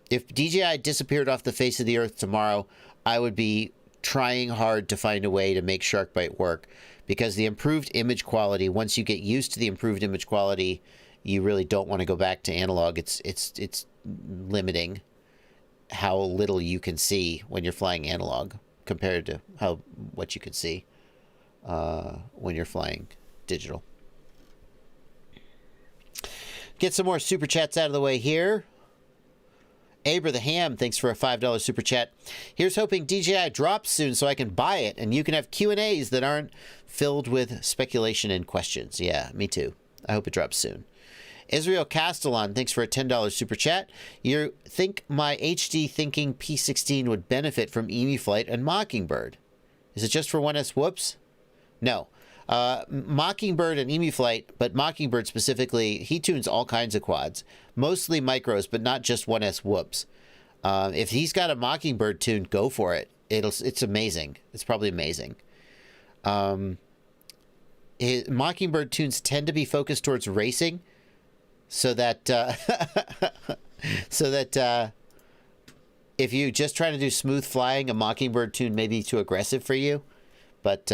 If DJI disappeared off the face of the earth tomorrow, I would be trying hard to find a way to make Shark Bite work, because the improved image quality, once you get used to the improved image quality, you really don't want to go back to analog. It's limiting how little you can see when you're flying analog compared to what you can see when you're flying digital. Get some more super chats out of the way here. Aber the Ham, thanks for a $5 super chat. Here's hoping DJI drops soon so I can buy it and you can have Q&As that aren't filled with speculation and questions. Yeah, me too. I hope it drops soon. Israel Castellan, thanks for a $10 super chat. You think my HD thinking P16 would benefit from Emu Flight and Mockingbird? Is it just for 1S whoops? No. Mockingbird and Emu Flight, but Mockingbird specifically, he tunes all kinds of quads, mostly micros, but not just 1S whoops. If he's got a Mockingbird tune, go for it. It's amazing. It's probably amazing. Mockingbird tunes tend to be focused towards racing, so that if you just trying to do smooth flying, a Mockingbird tune may be too aggressive for you, but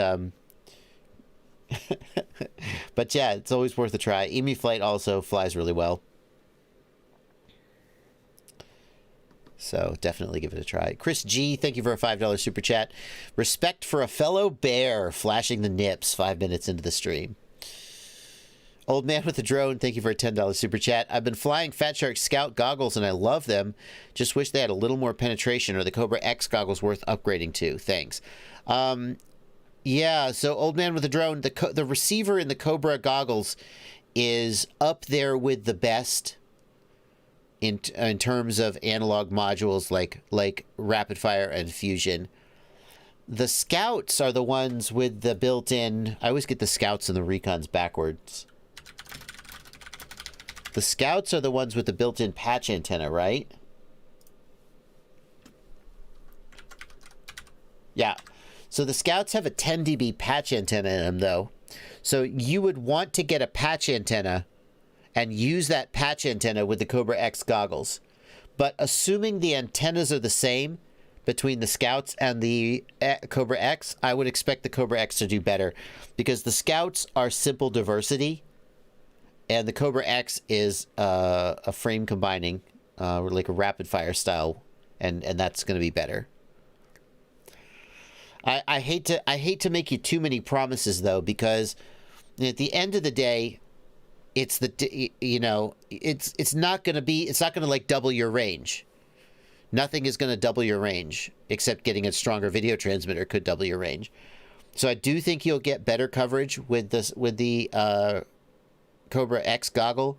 but yeah, it's always worth a try. Emu Flight also flies really well, so definitely give it a try. Chris G, thank you for a $5 super chat. Respect for a fellow bear, flashing the nips 5 minutes into the stream. Old Man with the Drone, thank you for a $10 super chat. I've been flying Fat Shark Scout goggles and I love them. Just wish they had a little more penetration, or the Cobra X goggles worth upgrading to. Thanks. Yeah, so Old Man with the Drone, the receiver in the Cobra goggles is up there with the best in terms of analog modules like Rapid Fire and Fusion. The Scouts are the ones with the built-in... I always get the Scouts and the Recons backwards. The Scouts are the ones with the built-in patch antenna, right? Yeah. So the Scouts have a 10 dB patch antenna in them, though. So you would want to get a patch antenna and use that patch antenna with the Cobra X goggles. But assuming the antennas are the same between the Scouts and the Cobra X, I would expect the Cobra X to do better, because the Scouts are simple diversity and the Cobra X is a frame combining, like a rapid fire style, and that's going to be better. I hate to make you too many promises, though, because at the end of the day, it's not going to like double your range. Nothing is going to double your range, except getting a stronger video transmitter could double your range. So I do think you'll get better coverage with the Cobra X goggle,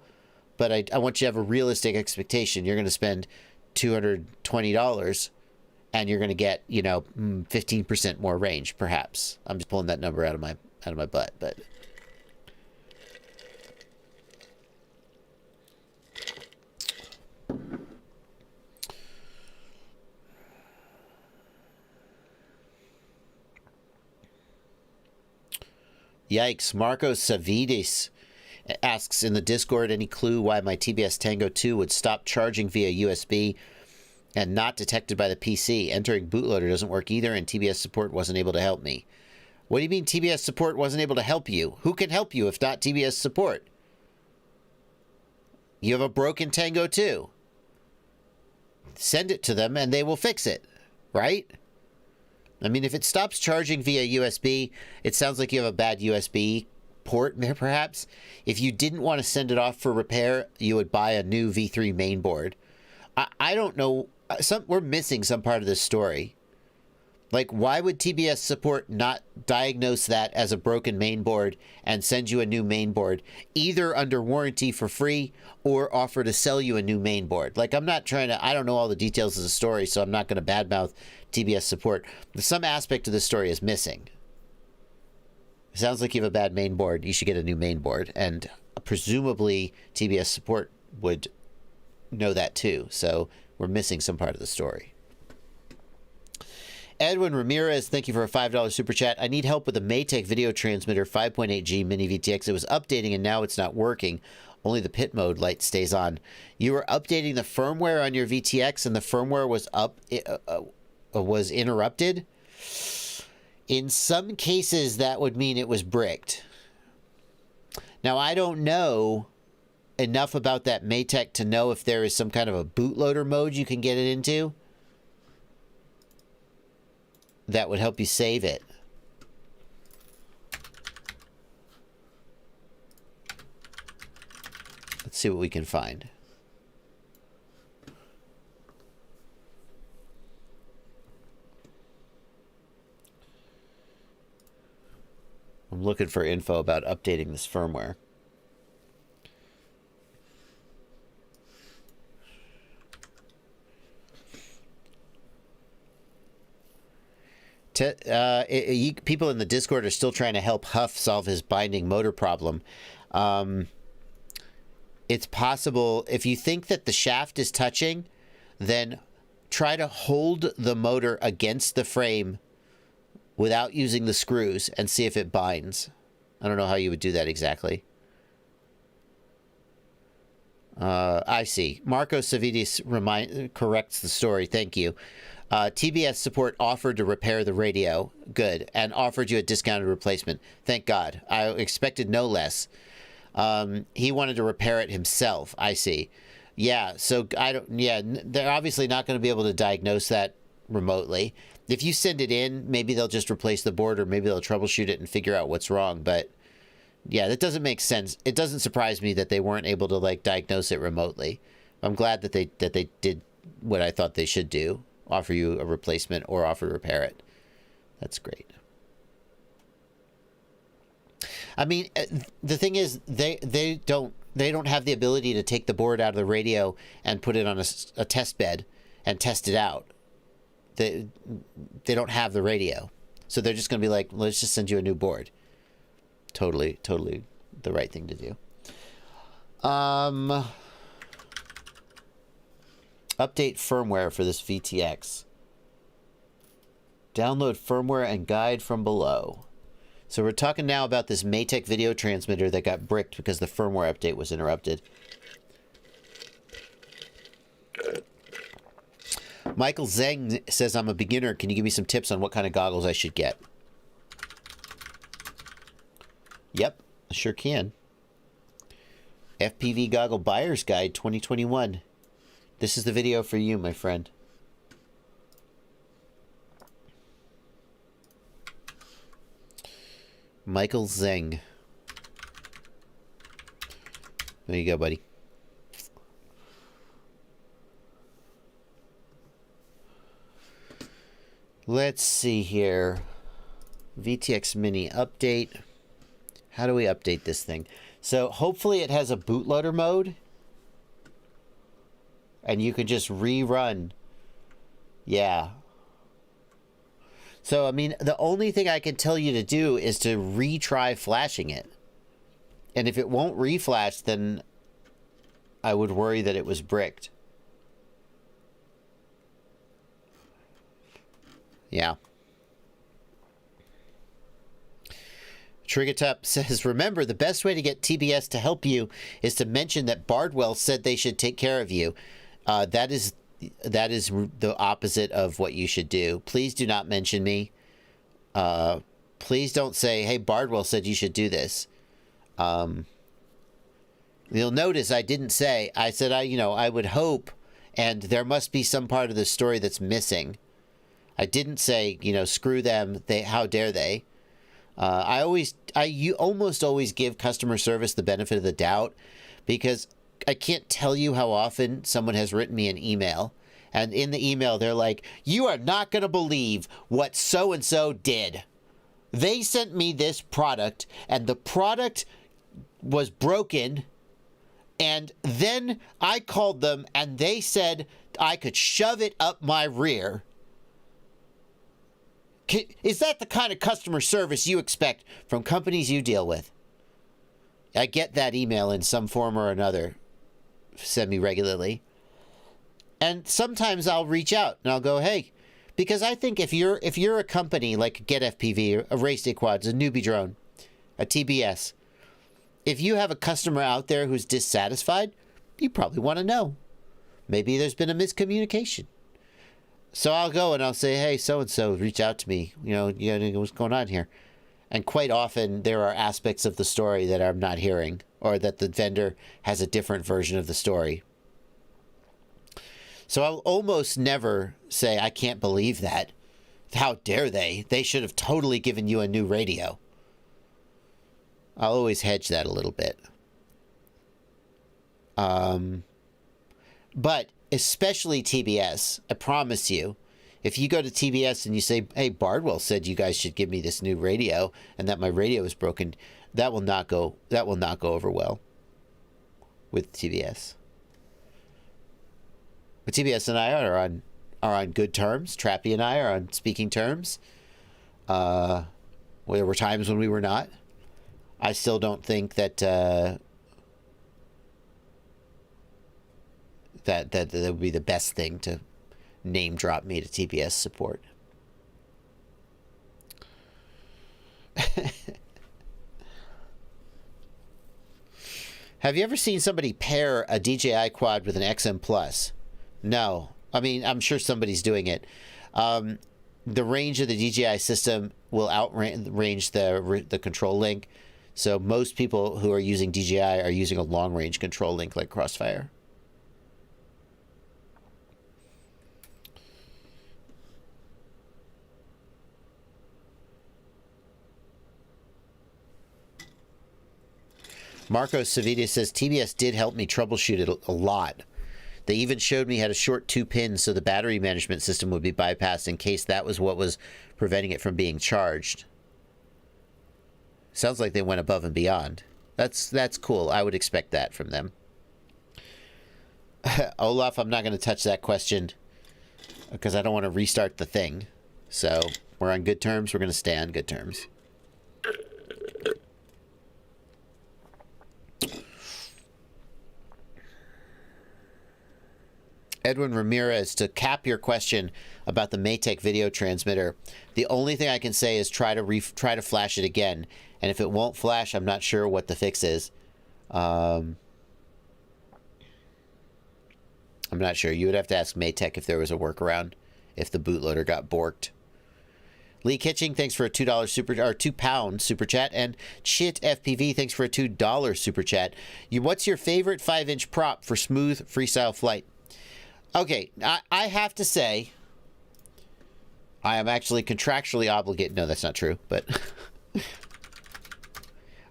but I want you to have a realistic expectation. You're going to spend $220 and you're going to get 15% more range, perhaps. I'm just pulling that number out of my butt, but yikes. Marco Savidis asks in the Discord, any clue why my TBS Tango 2 would stop charging via USB and not detected by the PC? Entering bootloader doesn't work either, and TBS support wasn't able to help me. What do you mean TBS support wasn't able to help you? Who can help you if not TBS support? You have a broken Tango 2. Send it to them and they will fix it, right? I mean, if it stops charging via USB, it sounds like you have a bad USB port there, perhaps. If you didn't want to send it off for repair, you would buy a new V3 main board. I don't know. We're missing some part of this story. Like, why would TBS support not diagnose that as a broken mainboard and send you a new mainboard, either under warranty for free or offer to sell you a new mainboard? Like, I'm not trying to, I don't know all the details of the story, so I'm not going to badmouth TBS support. Some aspect of the story is missing. It sounds like you have a bad mainboard. You should get a new mainboard. And presumably TBS support would know that too. So we're missing some part of the story. Edwin Ramirez, thank you for a $5 super chat. I need help with a Maytech video transmitter 5.8G mini VTX. It was updating and now it's not working. Only the pit mode light stays on. You were updating the firmware on your VTX and the firmware was interrupted. In some cases, that would mean it was bricked. Now, I don't know enough about that Maytech to know if there is some kind of a bootloader mode you can get it into that would help you save it. Let's see what we can find. I'm looking for info about updating this firmware. People in the Discord are still trying to help Huff solve his binding motor problem. It's possible, if you think that the shaft is touching, then try to hold the motor against the frame without using the screws and see if it binds. I don't know how you would do that exactly. I see. Marco Savidis corrects the story. Thank you. TBS support offered to repair the radio. Good. And offered you a discounted replacement. Thank God. I expected no less. He wanted to repair it himself. I see. Yeah. So they're obviously not going to be able to diagnose that remotely. If you send it in, maybe they'll just replace the board, or maybe they'll troubleshoot it and figure out what's wrong. But yeah, that doesn't make sense. It doesn't surprise me that they weren't able to like diagnose it remotely. I'm glad that they did what I thought they should do. Offer you a replacement or offer to repair it. That's great. I mean, the thing is, they don't have the ability to take the board out of the radio and put it on a test bed and test it out. They don't have the radio, so they're just going to be like, let's just send you a new board. Totally the right thing to do. Update firmware for this VTX. Download firmware and guide from below. So we're talking now about this Maytech video transmitter that got bricked because the firmware update was interrupted. Michael Zeng says, I'm a beginner. Can you give me some tips on what kind of goggles I should get? Yep, I sure can. FPV Goggle Buyer's Guide 2021. This is the video for you, my friend. Michael Zeng. There you go, buddy. Let's see here. VTX Mini update. How do we update this thing? So hopefully it has a bootloader mode. And you can just rerun. Yeah. So, I mean, the only thing I can tell you to do is to retry flashing it. And if it won't reflash, then I would worry that it was bricked. Yeah. Trigatop says, remember, the best way to get TBS to help you is to mention that Bardwell said they should take care of you. That is the opposite of what you should do. Please do not mention me. Please don't say, hey, Bardwell said you should do this. You'll notice I didn't say, I said, I would hope, and there must be some part of the story that's missing. I didn't say, screw them. How dare they? I almost always give customer service the benefit of the doubt, because I can't tell you how often someone has written me an email And in the email, they're like, you are not going to believe what so-and-so did. They sent me this product, and the product was broken, and then I called them, and they said I could shove it up my rear. Is that the kind of customer service you expect from companies you deal with? I get that email in some form or another semi-regularly. And sometimes I'll reach out and I'll go, hey, because I think if you're a company like Get FPV, a Race Day Quads, a Newbie Drone, a TBS, if you have a customer out there who's dissatisfied, you probably want to know. Maybe there's been a miscommunication. So I'll go and I'll say, hey, so-and-so, reach out to me. You know, what's going on here? And quite often there are aspects of the story that I'm not hearing, or that the vendor has a different version of the story. So I'll almost never say, I can't believe that. How dare they? They should have totally given you a new radio. I'll always hedge that a little bit. But especially TBS, I promise you, if you go to TBS and you say, hey, Bardwell said you guys should give me this new radio and that my radio is broken, that will not go over well with TBS. But TBS and I are on good terms. Trappy and I are on speaking terms. There were times when we were not. I still don't think that that would be the best thing to name drop me to TBS support. Have you ever seen somebody pair a DJI quad with an XM Plus? No. I mean, I'm sure somebody's doing it. The range of the DJI system will outrange the control link. So most people who are using DJI are using a long-range control link like Crossfire. Marco Savita says, TBS did help me troubleshoot it a lot. They even showed me how to short 2 pins so the battery management system would be bypassed in case that was what was preventing it from being charged. Sounds like they went above and beyond. That's cool. I would expect that from them. Olaf, I'm not going to touch that question because I don't want to restart the thing. So we're on good terms. We're going to stay on good terms. Edwin Ramirez, to cap your question about the Maytech video transmitter, the only thing I can say is try to flash it again, and if it won't flash, I'm not sure what the fix is. I'm not sure. You would have to ask Maytech if there was a workaround, if the bootloader got borked. Lee Kitching, thanks for a £2 super chat, and Chit FPV, thanks for a $2 super chat. What's your favorite 5-inch prop for smooth freestyle flight? Okay, I have to say, I am actually contractually obligated. No, that's not true, but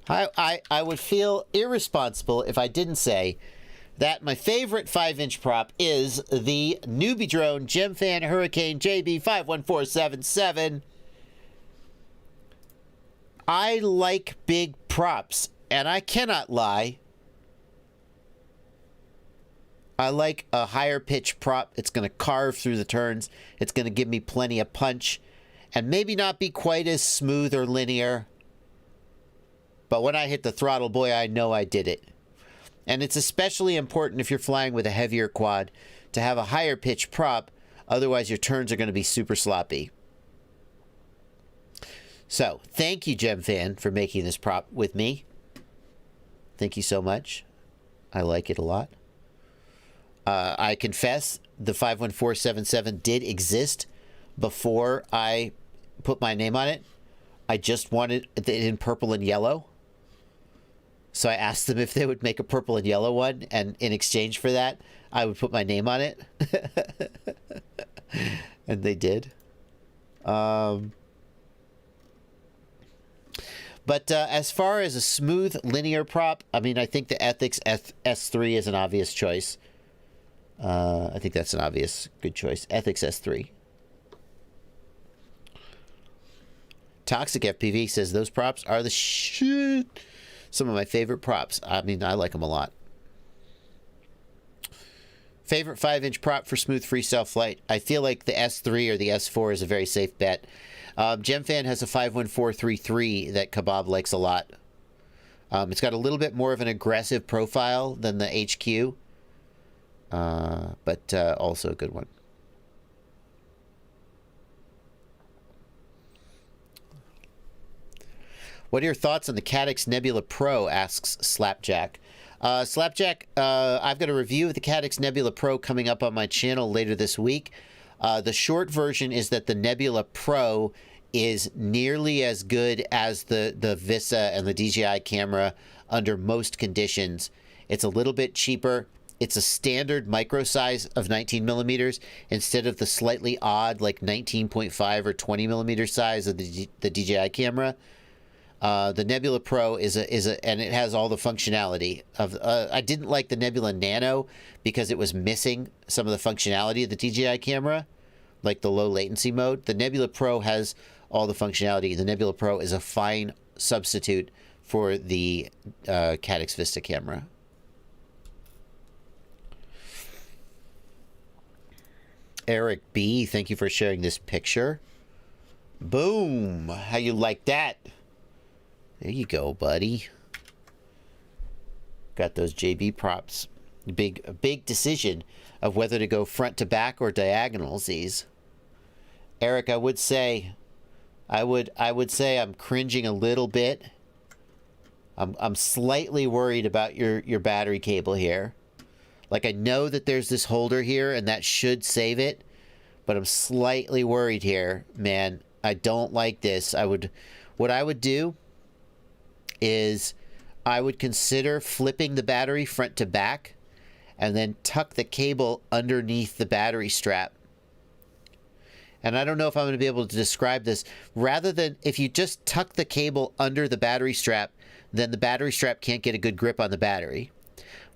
I would feel irresponsible if I didn't say that my favorite 5-inch prop is the Newbie Drone Gemfan Hurricane JB51477. I like big props, and I cannot lie. I like a higher pitch prop. It's going to carve through the turns. It's going to give me plenty of punch and maybe not be quite as smooth or linear. But when I hit the throttle, boy, I know I did it. And it's especially important if you're flying with a heavier quad to have a higher pitch prop. Otherwise, your turns are going to be super sloppy. So, thank you, GemFan, for making this prop with me. Thank you so much. I like it a lot. I confess the 51477 did exist before I put my name on it. I just wanted it in purple and yellow. So I asked them if they would make a purple and yellow one, and in exchange for that, I would put my name on it. And they did. But as far as a smooth linear prop, I mean, I think the Ethics S3 is an obvious choice. I think that's an obvious good choice. Ethics S3. Toxic FPV says those props are the shit. Some of my favorite props. I mean, I like them a lot. Favorite 5-inch prop for smooth freestyle flight. I feel like the S3 or the S4 is a very safe bet. GemFan has a 51433 that Kebab likes a lot. It's got a little bit more of an aggressive profile than the HQ, but also a good one. What are your thoughts on the Caddx Nebula Pro, asks Slapjack. Slapjack, I've got a review of the Caddx Nebula Pro coming up on my channel later this week. The short version is that the Nebula Pro is nearly as good as the Visa and the DJI camera under most conditions. It's a little bit cheaper. It's a standard micro size of 19 millimeters instead of the slightly odd like 19.5 or 20 millimeter size of the DJI camera. The Nebula Pro is and it has all the functionality of. I didn't like the Nebula Nano because it was missing some of the functionality of the DJI camera, like the low latency mode. The Nebula Pro has all the functionality. The Nebula Pro is a fine substitute for the Caddx Vista camera. Eric B, thank you for sharing this picture. Boom! How you like that? There you go, buddy. Got those JB props. A big decision of whether to go front to back or diagonalsies. Eric, I would say I'm cringing a little bit. I'm slightly worried about your battery cable here. Like, I know that there's this holder here and that should save it, but I'm slightly worried here, man. I don't like this. What I would do is I would consider flipping the battery front to back and then tuck the cable underneath the battery strap. And I don't know if I'm going to be able to describe this. Rather than, if you just tuck the cable under the battery strap, then the battery strap can't get a good grip on the battery.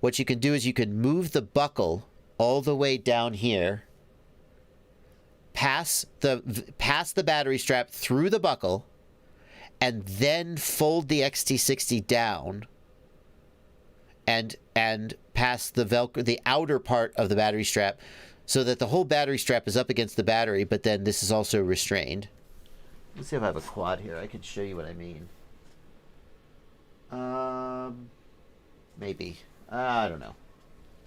What you can do is you can move the buckle all the way down here, pass the battery strap through the buckle, and then fold the XT60 down and pass the Velcro, the outer part of the battery strap, so that the whole battery strap is up against the battery, but then this is also restrained. Let's see if I have a quad here. I can show you what I mean. Maybe. I don't know.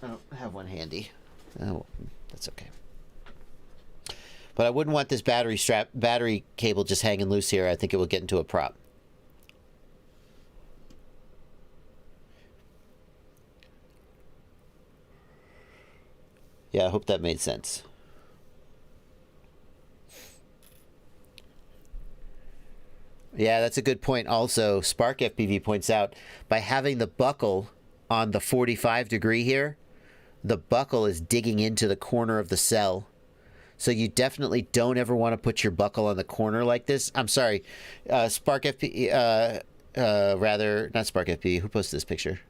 I don't have one handy. Oh, that's okay. But I wouldn't want this battery cable just hanging loose here. I think it will get into a prop. Yeah, I hope that made sense. Yeah, that's a good point. Also, Spark FPV points out, by having the buckle on the 45 degree here, the buckle is digging into the corner of the cell. So you definitely don't ever want to put your buckle on the corner like this. I'm sorry, Spark FPV, rather, not Spark FPV, who posted this picture?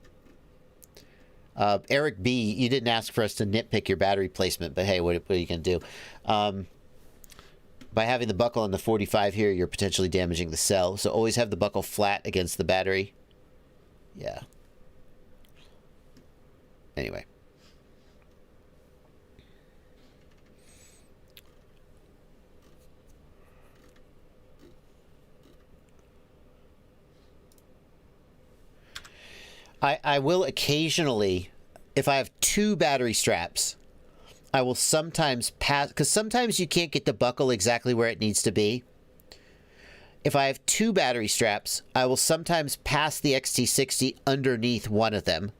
Eric B, you didn't ask for us to nitpick your battery placement, but hey, what are you going to do? By having the buckle on the 45 here, you're potentially damaging the cell. So always have the buckle flat against the battery. Yeah. Anyway. I will occasionally, if I have two battery straps, I will sometimes pass, because sometimes you can't get the buckle exactly where it needs to be. If I have two battery straps, I will sometimes pass the XT60 underneath one of them.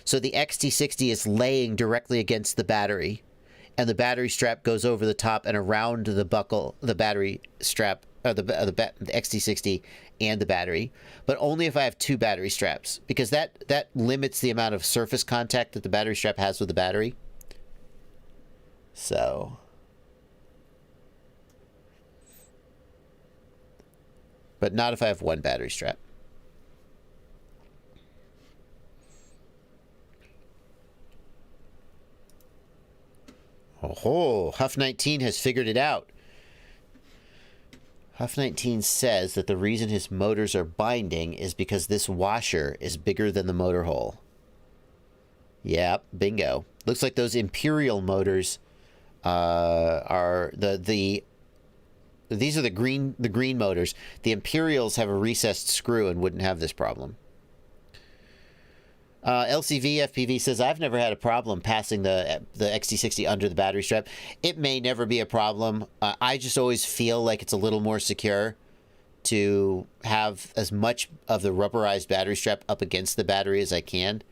So the XT60 is laying directly against the battery, and the battery strap goes over the top and around the buckle, the battery strap, or the XT60 and the battery, but only if I have two battery straps, because that limits the amount of surface contact that the battery strap has with the battery. So, but not if I have one battery strap. Oh, Huff 19 has figured it out. Huff 19 says that the reason his motors are binding is because this washer is bigger than the motor hole. Yep, bingo. Looks like those Imperial motors are these are the green motors. The Imperials have a recessed screw and wouldn't have this problem. LCV FPV says, I've never had a problem passing the XT60 under the battery strap. It may never be a problem. I just always feel like it's a little more secure to have as much of the rubberized battery strap up against the battery as I can.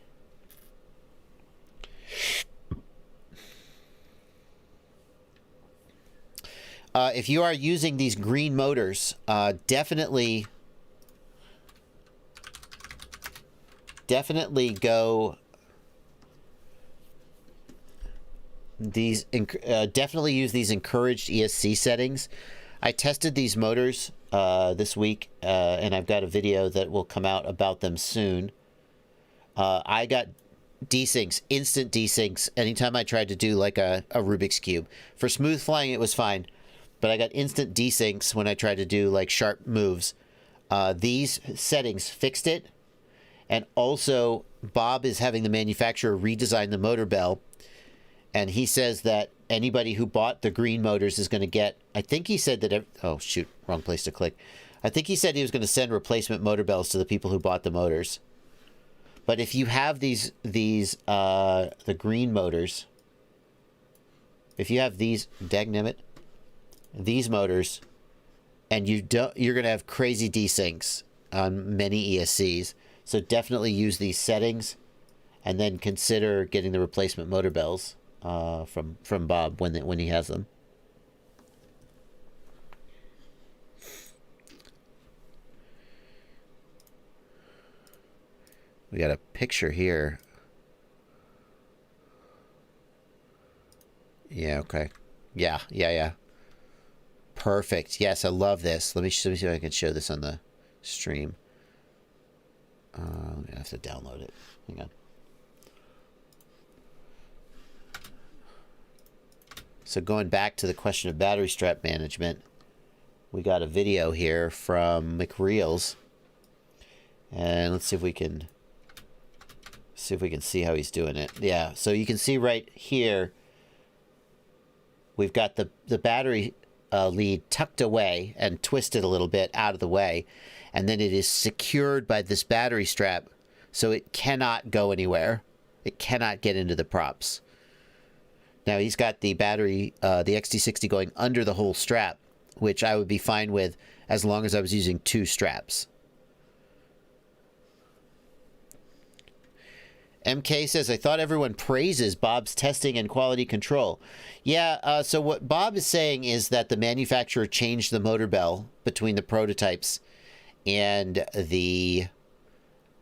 If you are using these green motors, definitely go these. Definitely use these encouraged ESC settings. I tested these motors this week, and I've got a video that will come out about them soon. I got desyncs, instant desyncs, anytime I tried to do like a Rubik's Cube. For smooth flying, it was fine. But I got instant desyncs when I tried to do like sharp moves. These settings fixed it. And also, Bob is having the manufacturer redesign the motor bell. And he says that anybody who bought the green motors is going to get, I think he said that, oh shoot, wrong place to click. I think he said he was going to send replacement motor bells to the people who bought the motors. But if you have the green motors, if you have these, dagnabbit, these motors, and you're going to have crazy desyncs on many ESCs. So definitely use these settings, and then consider getting the replacement motor bells from Bob when he has them. We got a picture here. Yeah. Okay. Yeah. Perfect. Yes, I love this. Let me see if I can show this on the stream. I'm gonna have to download it. Hang on. So going back to the question of battery strap management, we got a video here from McReels, and let's see if we can see how he's doing it. Yeah. So you can see right here, we've got the battery lead tucked away and twisted a little bit out of the way, and then it is secured by this battery strap, so it cannot go anywhere. It cannot get into the props. Now he's got the battery, the XT60 going under the whole strap, which I would be fine with as long as I was using two straps. MK says, I thought everyone praises Bob's testing and quality control. Yeah, so what Bob is saying is that the manufacturer changed the motor bell between the prototypes and the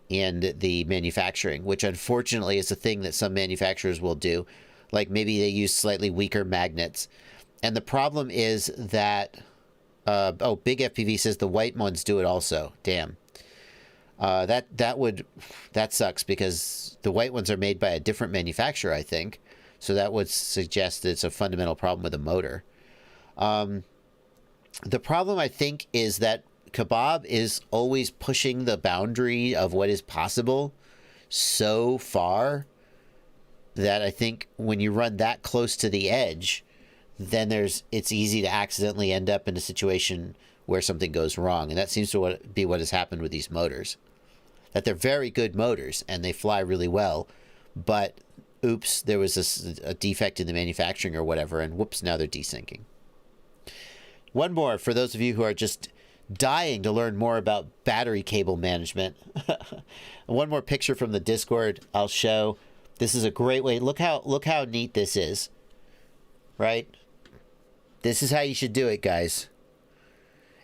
manufacturing, which unfortunately is a thing that some manufacturers will do. Like maybe they use slightly weaker magnets. And the problem is that, Big FPV says the white ones do it also. Damn. That sucks because the white ones are made by a different manufacturer, I think. So that would suggest that it's a fundamental problem with the motor. The problem, I think, is that Kebab is always pushing the boundary of what is possible so far that I think when you run that close to the edge, then it's easy to accidentally end up in a situation where something goes wrong. And that seems to be what has happened with these motors. That they're very good motors and they fly really well, but oops, there was a defect in the manufacturing or whatever, and whoops, now they're desyncing. One more for those of you who are just dying to learn more about battery cable management. One more picture from the Discord I'll show. This is a great way. Look how neat this is. Right? This is how you should do it, guys.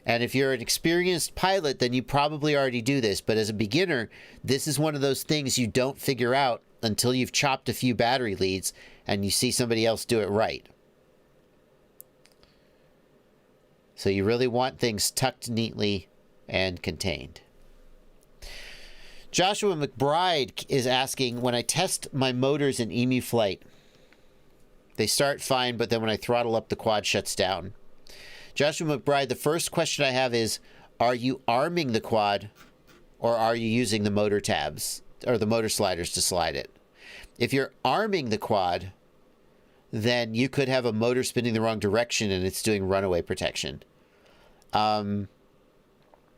And if you're an experienced pilot, then you probably already do this. But as a beginner, this is one of those things you don't figure out until you've chopped a few battery leads and you see somebody else do it right. So you really want things tucked neatly and contained. Joshua McBride is asking, when I test my motors in Emu Flight, They start fine, but then when I throttle up, the quad shuts down. Joshua McBride, the first question I have is, are you arming the quad or are you using the motor tabs or the motor sliders to slide it? If you're arming the quad, then you could have a motor spinning the wrong direction and it's doing runaway protection.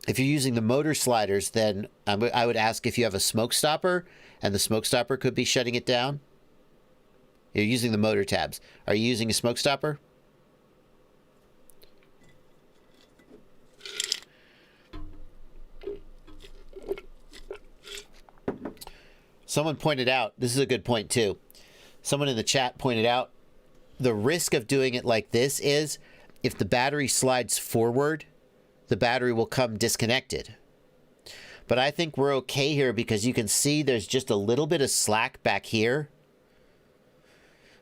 If you're using the motor sliders, then I would ask if you have a smoke stopper, and the smoke stopper could be shutting it down. You're using the motor tabs. Are you using a smoke stopper? Someone pointed out, this is a good point too. Someone in the chat pointed out, the risk of doing it like this is if the battery slides forward, the battery will come disconnected. But I think we're okay here because you can see there's just a little bit of slack back here.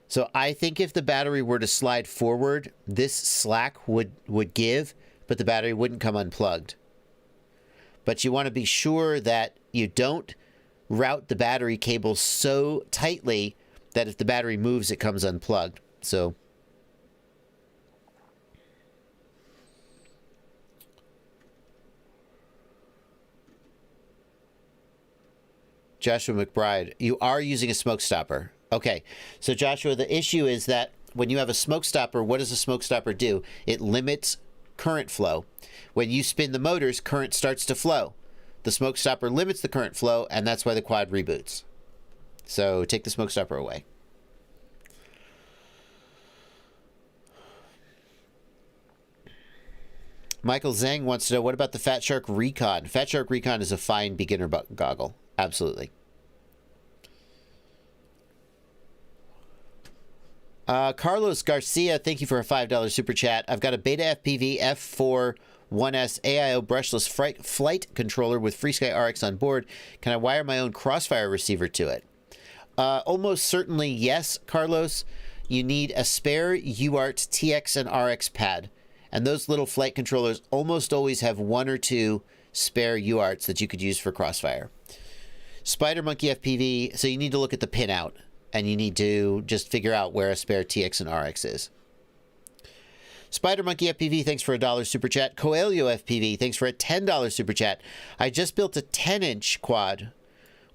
So I think if the battery were to slide forward, this slack would give, but the battery wouldn't come unplugged. But you want to be sure that you don't route the battery cable so tightly that if the battery moves, it comes unplugged. So Joshua McBride, you are using a smoke stopper. Okay, so Joshua, the issue is that when you have a smoke stopper, what does a smoke stopper do? It limits current flow. When you spin the motors, current starts to flow. The smoke stopper limits the current flow, and that's why the quad reboots. So take the smoke stopper away. Michael Zhang wants to know, what about the Fat Shark Recon? Fat Shark Recon is a fine beginner goggle. Absolutely. Carlos Garcia, thank you for a $5 super chat. I've got a Beta FPV F4 1S AIO brushless flight controller with FreeSky RX on board. Can I wire my own Crossfire receiver to it? Almost certainly yes, Carlos. You need a spare UART TX and RX pad. And those little flight controllers almost always have one or two spare UARTs that you could use for Crossfire. Spider Monkey FPV, so you need to look at the pinout, and you need to just figure out where a spare TX and RX is. Spider Monkey FPV, thanks for a $1 super chat. Coelho FPV, thanks for a $10 super chat. I just built a 10-inch quad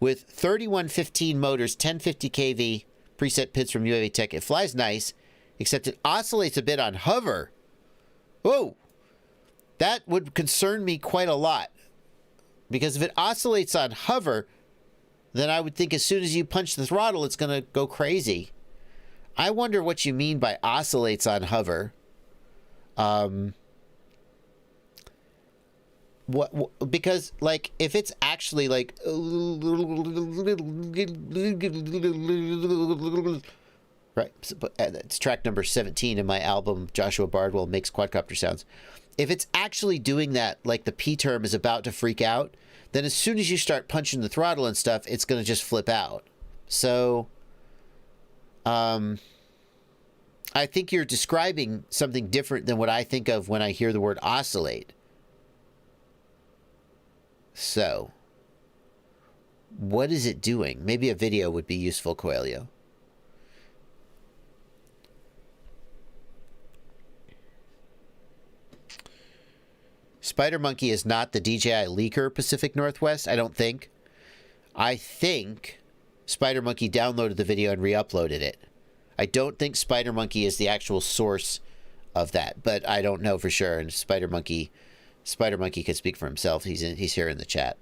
with 3115 motors, 1050 kV, preset pits from UAV Tech. It flies nice, except it oscillates a bit on hover. Whoa! That would concern me quite a lot. Because if it oscillates on hover, then I would think as soon as you punch the throttle, it's going to go crazy. I wonder what you mean by oscillates on hover. Because, like, if it's actually, like... Right, but it's track number 17 in my album, Joshua Bardwell Makes Quadcopter Sounds. If it's actually doing that, like the P term is about to freak out, then as soon as you start punching the throttle and stuff, it's going to just flip out. So, I think you're describing something different than what I think of when I hear the word oscillate. So, what is it doing? Maybe a video would be useful, Coelho. Spider Monkey is not the DJI leaker Pacific Northwest, I don't think. I think Spider Monkey downloaded the video and re-uploaded it. I don't think Spider Monkey is the actual source of that, but I don't know for sure. And Spider Monkey could speak for himself. He's here in the chat.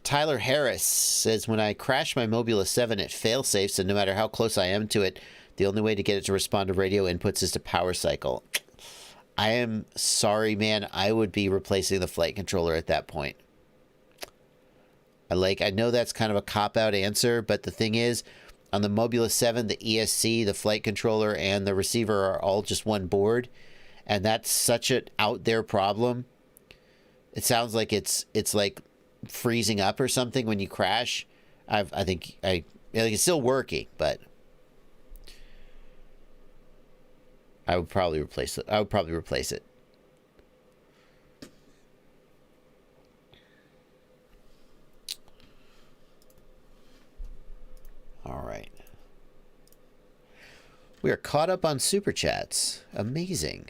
Tyler Harris says, when I crash my Mobula 7, it fail-safes, and no matter how close I am to it, the only way to get it to respond to radio inputs is to power cycle. I am sorry, man. I would be replacing the flight controller at that point. I know that's kind of a cop-out answer, but the thing is, on the Mobula 7, the ESC, the flight controller, and the receiver are all just one board, and that's such an out-there problem. It sounds like it's like freezing up or something when you crash. I think it's still working, but I would probably replace it. We are caught up on super chats. Amazing.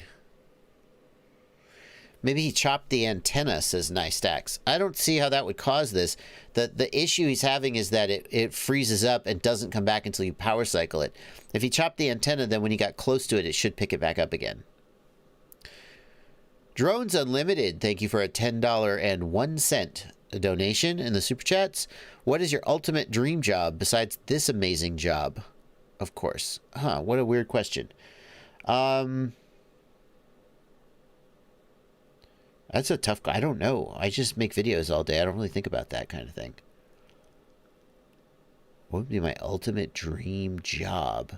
Maybe he chopped the antenna, says Nice Stacks. I don't see how that would cause this. The issue he's having is that it freezes up and doesn't come back until you power cycle it. If he chopped the antenna, then when he got close to it, it should pick it back up again. Drones Unlimited, thank you for a $10.01 donation in the super chats. What is your ultimate dream job besides this amazing job? Of course. Huh, what a weird question. That's a tough... I don't know. I just make videos all day. I don't really think about that kind of thing. What would be my ultimate dream job?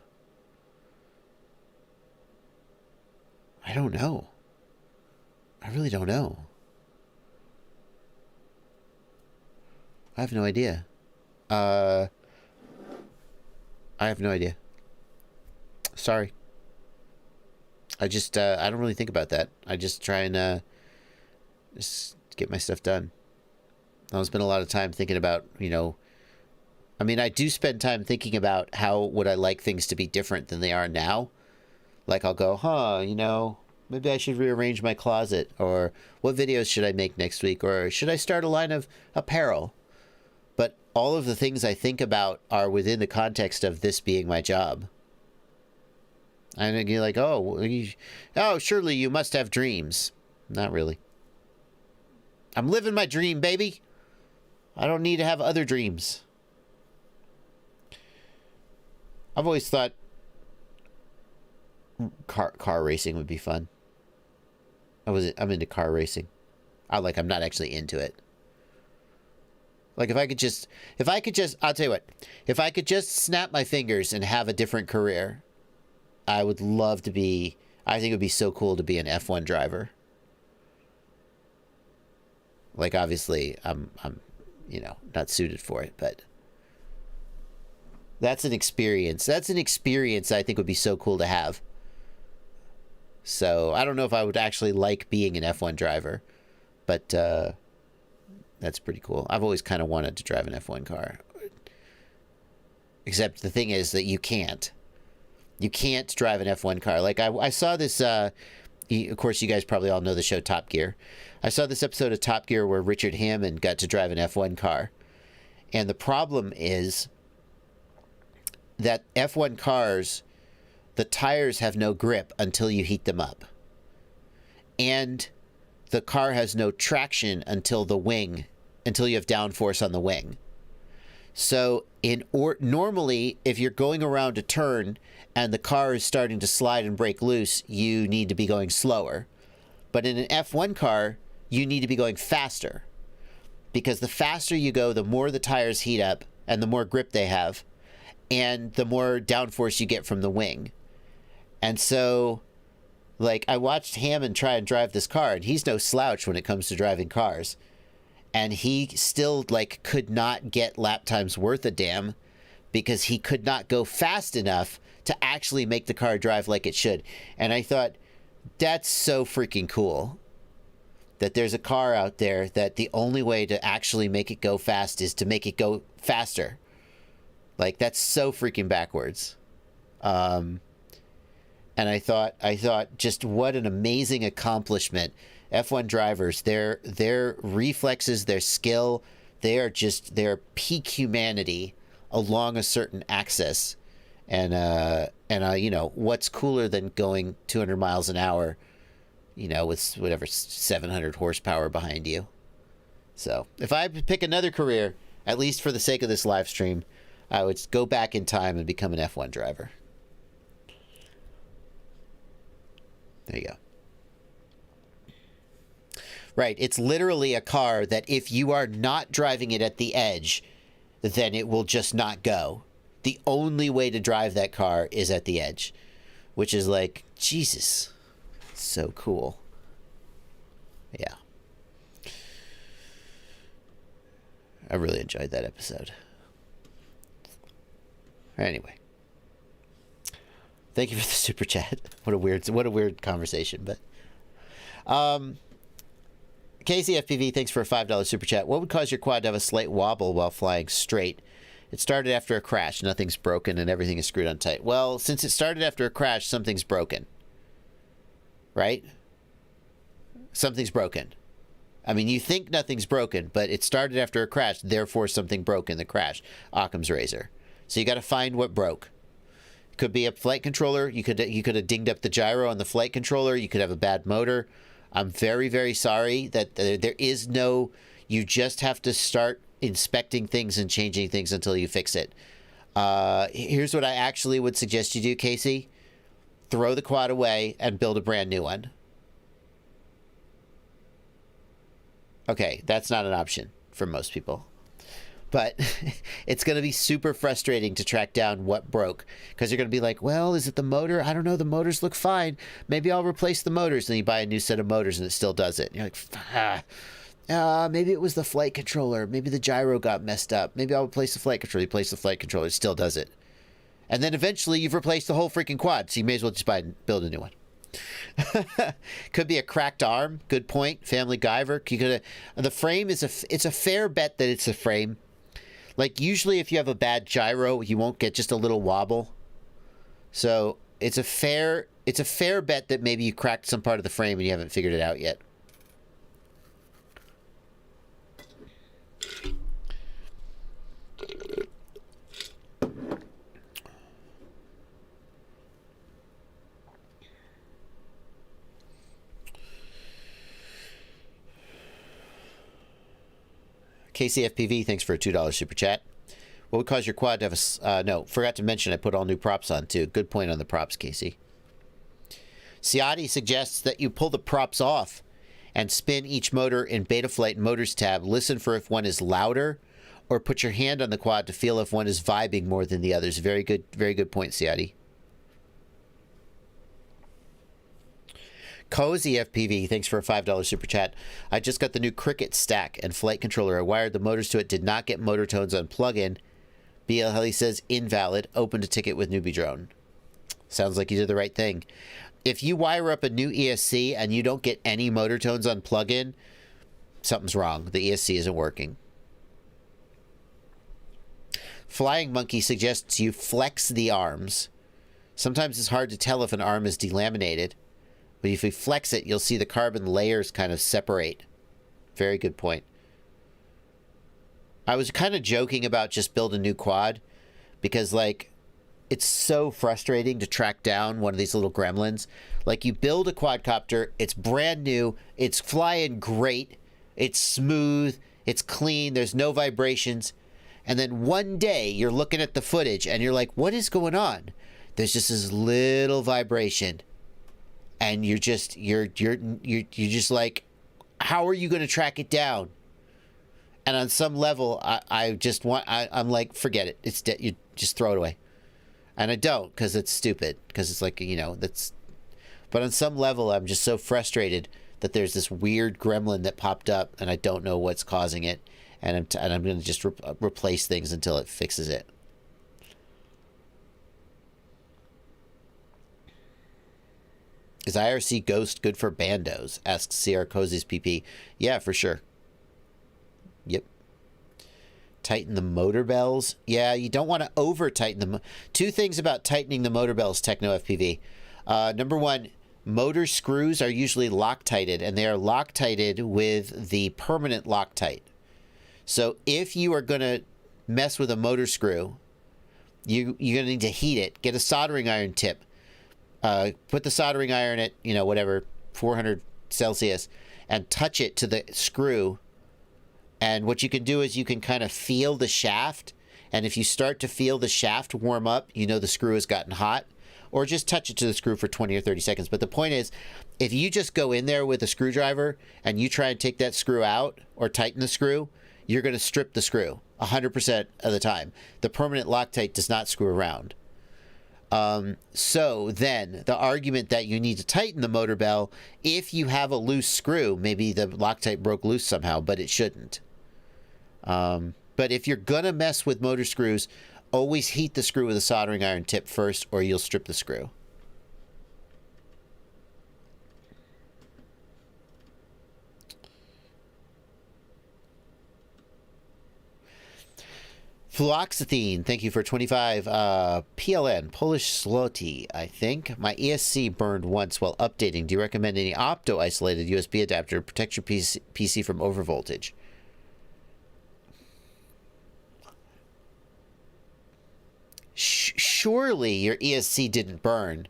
I don't know. I really don't know. I have no idea. I have no idea. Sorry. I just, I don't really think about that. I just try and, just get my stuff done. I don't spend a lot of time thinking about, you know... I mean, I do spend time thinking about how would I like things to be different than they are now. Like, I'll go, you know... Maybe I should rearrange my closet, or what videos should I make next week, or should I start a line of apparel? But all of the things I think about are within the context of this being my job. And you're like, oh, surely you must have dreams. Not really. I'm living my dream, baby. I don't need to have other dreams. I've always thought car racing would be fun. I'm into car racing. I'm not actually into it. Like, if I could just, I'll tell you what, if I could just snap my fingers and have a different career, I would love to be, I think it would be so cool to be an F1 driver. Like, obviously, I'm, you know, not suited for it, but that's an experience. That's an experience I think would be so cool to have. So, I don't know if I would actually like being an F1 driver, but that's pretty cool. I've always kind of wanted to drive an F1 car. Except the thing is that you can't. You can't drive an F1 car. Like, I saw this, of course, you guys probably all know the show Top Gear. I saw this episode of Top Gear where Richard Hammond got to drive an F1 car. And the problem is that F1 cars... the tires have no grip until you heat them up. And the car has no traction until you have downforce on the wing. So normally, if you're going around a turn and the car is starting to slide and break loose, you need to be going slower. But in an F1 car, you need to be going faster. Because the faster you go, the more the tires heat up and the more grip they have, and the more downforce you get from the wing. And so, like, I watched Hammond try and drive this car, and he's no slouch when it comes to driving cars. And he still, like, could not get lap times worth a damn because he could not go fast enough to actually make the car drive like it should. And I thought, that's so freaking cool that there's a car out there that the only way to actually make it go fast is to make it go faster. Like, that's so freaking backwards. And I thought, just what an amazing accomplishment. F1 drivers, their reflexes, their skill, they're peak humanity along a certain axis. And you know, what's cooler than going 200 miles an hour, you know, with whatever 700 horsepower behind you. So if I pick another career, at least for the sake of this live stream, I would go back in time and become an F1 driver. There you go. Right, it's literally a car that if you are not driving it at the edge, then it will just not go. The only way to drive that car is at the edge, which is like, Jesus, so cool. Yeah. I really enjoyed that episode. Anyway. Thank you for the super chat. What a weird conversation, but KCFPV, thanks for a $5 super chat. What would cause your quad to have a slight wobble while flying straight? It started after a crash. Nothing's broken and everything is screwed on tight. Well, since it started after a crash, something's broken. Right? Something's broken. I mean, you think nothing's broken, but it started after a crash, therefore something broke in the crash. Occam's razor. So you got to find what broke. Could be a flight controller. You could have dinged up the gyro on the flight controller. You could have a bad motor. I'm very, very sorry that there is no... You just have to start inspecting things and changing things until you fix it. Here's what I actually would suggest you do, Casey. Throw the quad away and build a brand new one. Okay, that's not an option for most people. But it's going to be super frustrating to track down what broke. Because you're going to be like, well, is it the motor? I don't know. The motors look fine. Maybe I'll replace the motors. And you buy a new set of motors and it still does it. And you're like, maybe it was the flight controller. Maybe the gyro got messed up. Maybe I'll replace the flight controller. You replace the flight controller. It still does it. And then eventually you've replaced the whole freaking quad. So you may as well just build a new one. Could be a cracked arm. Good point. Family Guyver. The frame is it's a fair bet that it's a frame. Like usually if you have a bad gyro, you won't get just a little wobble. So it's a fair bet that maybe you cracked some part of the frame and you haven't figured it out yet. KCFPV, thanks for a $2 super chat. What would cause your quad to have a... no, forgot to mention I put all new props on, too. Good point on the props, Casey. Ciati suggests that you pull the props off and spin each motor in Betaflight Motors tab. Listen for if one is louder, or put your hand on the quad to feel if one is vibing more than the others. Very good point, Ciati. Cozy FPV, thanks for a $5 super chat. I just got the new Cricket stack and flight controller. I wired the motors to it, did not get motor tones on plug-in. BL says invalid, open to ticket with newbie drone. Sounds like you did the right thing. If you wire up a new ESC and you don't get any motor tones on plug-in, something's wrong. The ESC isn't working. Flying Monkey suggests you flex the arms. Sometimes it's hard to tell if an arm is delaminated. But if you flex it, you'll see the carbon layers kind of separate. Very good point. I was kind of joking about just build a new quad because, like, it's so frustrating to track down one of these little gremlins. Like, you build a quadcopter, it's brand new, it's flying great, it's smooth, it's clean, there's no vibrations, and then one day you're looking at the footage and you're like, what is going on? There's just this little vibration. And you're just like, how are you going to track it down? And on some level, I'm like, forget it. It's dead. You just throw it away. And I don't, because it's stupid. Because it's like, you know, that's. But on some level, I'm just so frustrated that there's this weird gremlin that popped up, and I don't know what's causing it. And I'm going to just replace things until it fixes it. Is IRC Ghost good for bandos? Asks CR Cozy's PP. Yeah, for sure. Yep. Tighten the motor bells. Yeah, you don't want to over-tighten them. Two things about tightening the motor bells, Techno FPV. Number one, motor screws are usually Loctited, and they are Loctited with the permanent Loctite. So if you are going to mess with a motor screw, you're going to need to heat it. Get a soldering iron tip. Put the soldering iron at, you know, whatever, 400 Celsius, and touch it to the screw. And what you can do is you can kind of feel the shaft. And if you start to feel the shaft warm up, you know the screw has gotten hot. Or just touch it to the screw for 20 or 30 seconds. But the point is, if you just go in there with a screwdriver and you try and take that screw out or tighten the screw, you're going to strip the screw 100% of the time. The permanent Loctite does not screw around. So then the argument that you need to tighten the motor bell, if you have a loose screw, maybe the Loctite broke loose somehow, but it shouldn't. But if you're going to mess with motor screws, always heat the screw with a soldering iron tip first, or you'll strip the screw. Fluoxetine, thank you for 25. PLN, Polish Zloty, I think. My ESC burned once while updating. Do you recommend any opto-isolated USB adapter to protect your PC from overvoltage? Surely your ESC didn't burn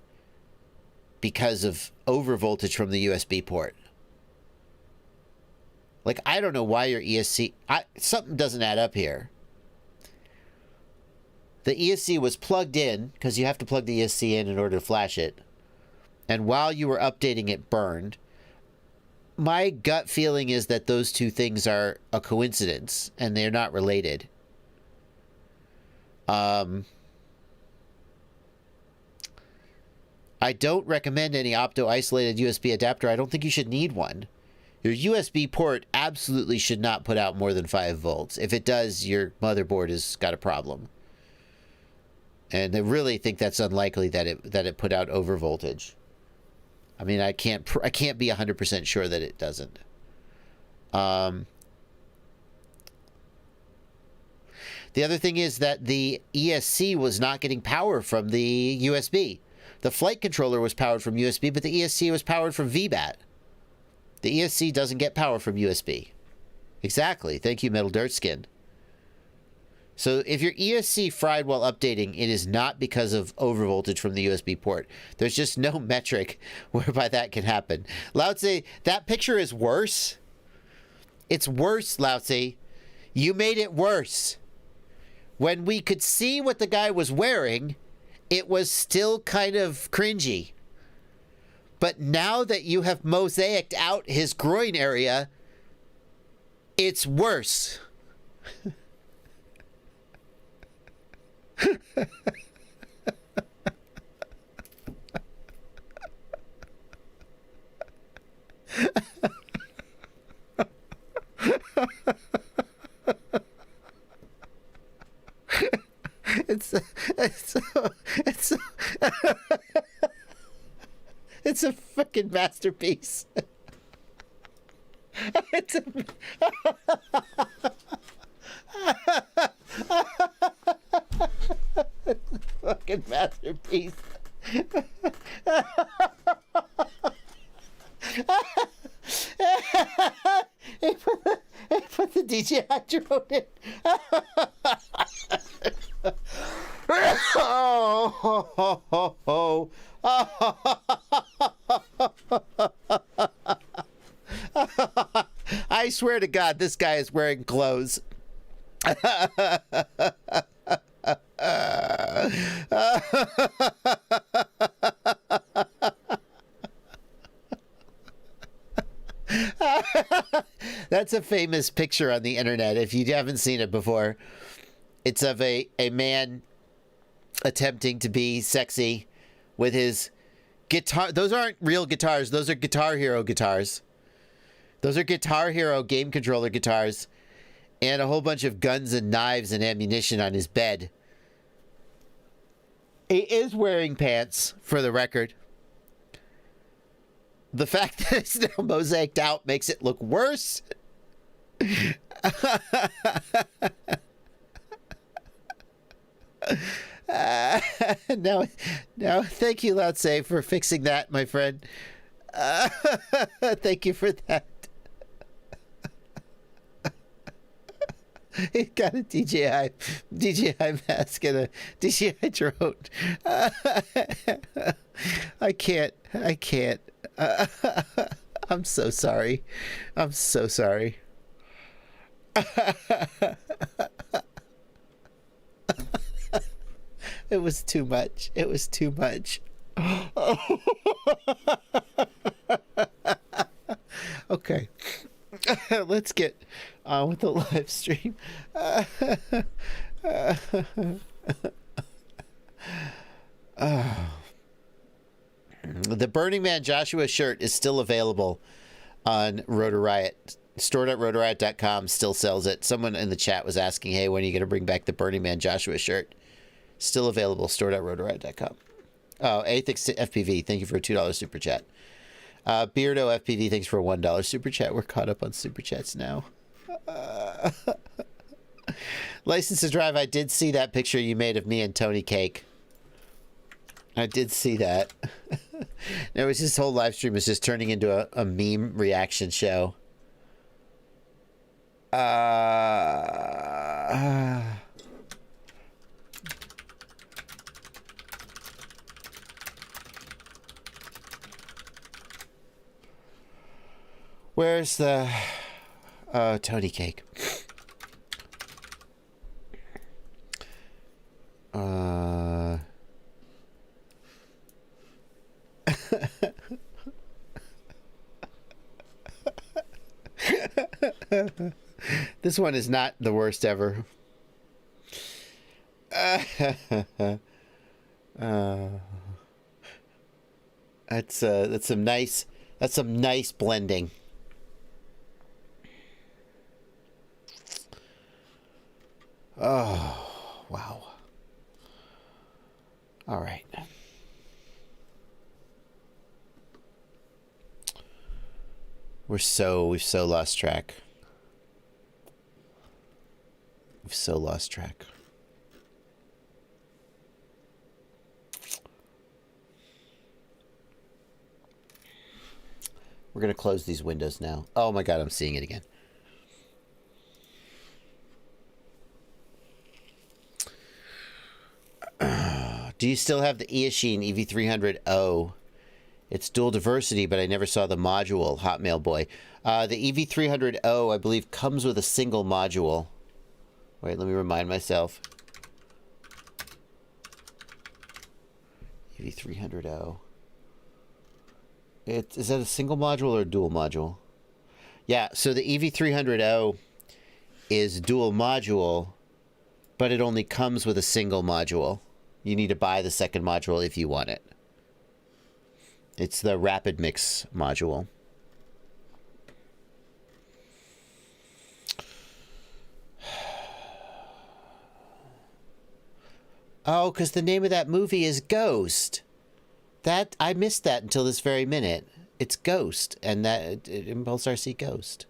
because of overvoltage from the USB port. Like, I don't know why your ESC... something doesn't add up here. The ESC was plugged in, because you have to plug the ESC in order to flash it. And while you were updating, it burned. My gut feeling is that those two things are a coincidence, and they're not related. I don't recommend any opto-isolated USB adapter. I don't think you should need one. Your USB port absolutely should not put out more than 5 volts. If it does, your motherboard has got a problem. And I really think that's unlikely that it put out over voltage. I mean, I can't be 100% sure that it doesn't. The other thing is that the ESC was not getting power from the USB. The flight controller was powered from USB, but the ESC was powered from VBAT. The ESC doesn't get power from USB. Exactly. Thank you, Metal Dirt Skin. So if your ESC fried while updating, it is not because of overvoltage from the USB port. There's just no metric whereby that can happen. Laozi, that picture is worse. It's worse, Laozi. You made it worse. When we could see what the guy was wearing, it was still kind of cringy. But now that you have mosaicked out his groin area, it's worse. It's a fucking masterpiece. It's a fucking masterpiece. He put the DJI drone in. I swear to God, this guy is wearing clothes. That's a famous picture on the internet if you haven't seen it before. It's of a man attempting to be sexy with his guitar. Those aren't real guitars. Those are Guitar Hero guitars. Those are Guitar Hero game controller guitars. And a whole bunch of guns and knives and ammunition on his bed. He is wearing pants, for the record. The fact that it's now mosaiced out makes it look worse. Now, thank you, Laozi, for fixing that, my friend. Thank you for that. He got a DJI mask and a DJI drone. I can't. I'm so sorry. I'm so sorry. It was too much. It was too much. Okay. Let's get on with the live stream. The Burning Man Joshua shirt is still available on Rotor Riot. Store.rotorriot.com still sells it. Someone in the chat was asking, hey, when are you going to bring back the Burning Man Joshua shirt? Still available. Store.rotorriot.com. Oh, Athix FPV, thank you for a $2 super chat. Beardo FPV, thanks for a $1 super chat. We're caught up on super chats now. License to Drive, I did see that picture you made of me and Tony Cake. I did see that. It was this whole live stream was just turning into a meme reaction show. Where's the Tony Cake? This one is not the worst ever. That's some nice blending. Oh, wow. All right. We've so lost track. We've so lost track. We're going to close these windows now. Oh my God, I'm seeing it again. Do you still have the Eachine EV300O? It's dual diversity, but I never saw the module, Hotmail boy. The EV300O, I believe, comes with a single module. Wait, let me remind myself. EV300O. Is that a single module or a dual module? Yeah, so the EV300O is dual module, but it only comes with a single module. You need to buy the second module if you want it. It's the Rapid Mix module. Oh, because the name of that movie is Ghost. That I missed that until this very minute. It's Ghost, and that Impulse RC Ghost.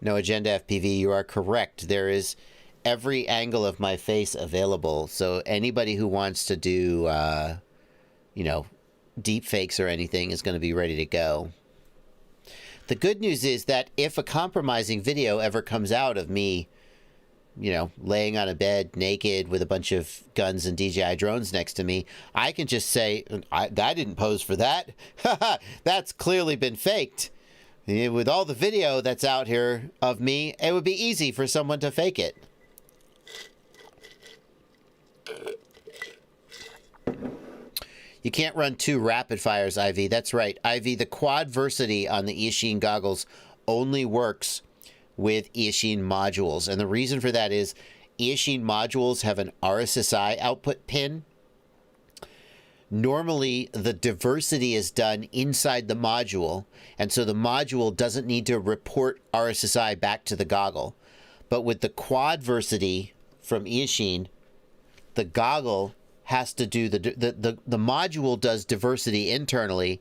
No Agenda FPV, you are correct. There is every angle of my face available. So anybody who wants to do, you know, deep fakes or anything is going to be ready to go. The good news is that if a compromising video ever comes out of me, you know, laying on a bed naked with a bunch of guns and DJI drones next to me, I can just say, I didn't pose for that. That's clearly been faked. With all the video that's out here of me, it would be easy for someone to fake it. You can't run two rapid fires, IV. That's right. IV, the quadversity on the Eachine goggles only works with Eachine modules. And the reason for that is Eachine modules have an RSSI output pin. Normally, the diversity is done inside the module, and so the module doesn't need to report RSSI back to the goggle. But with the quadversity from Eachine, the goggle has to do the module does diversity internally,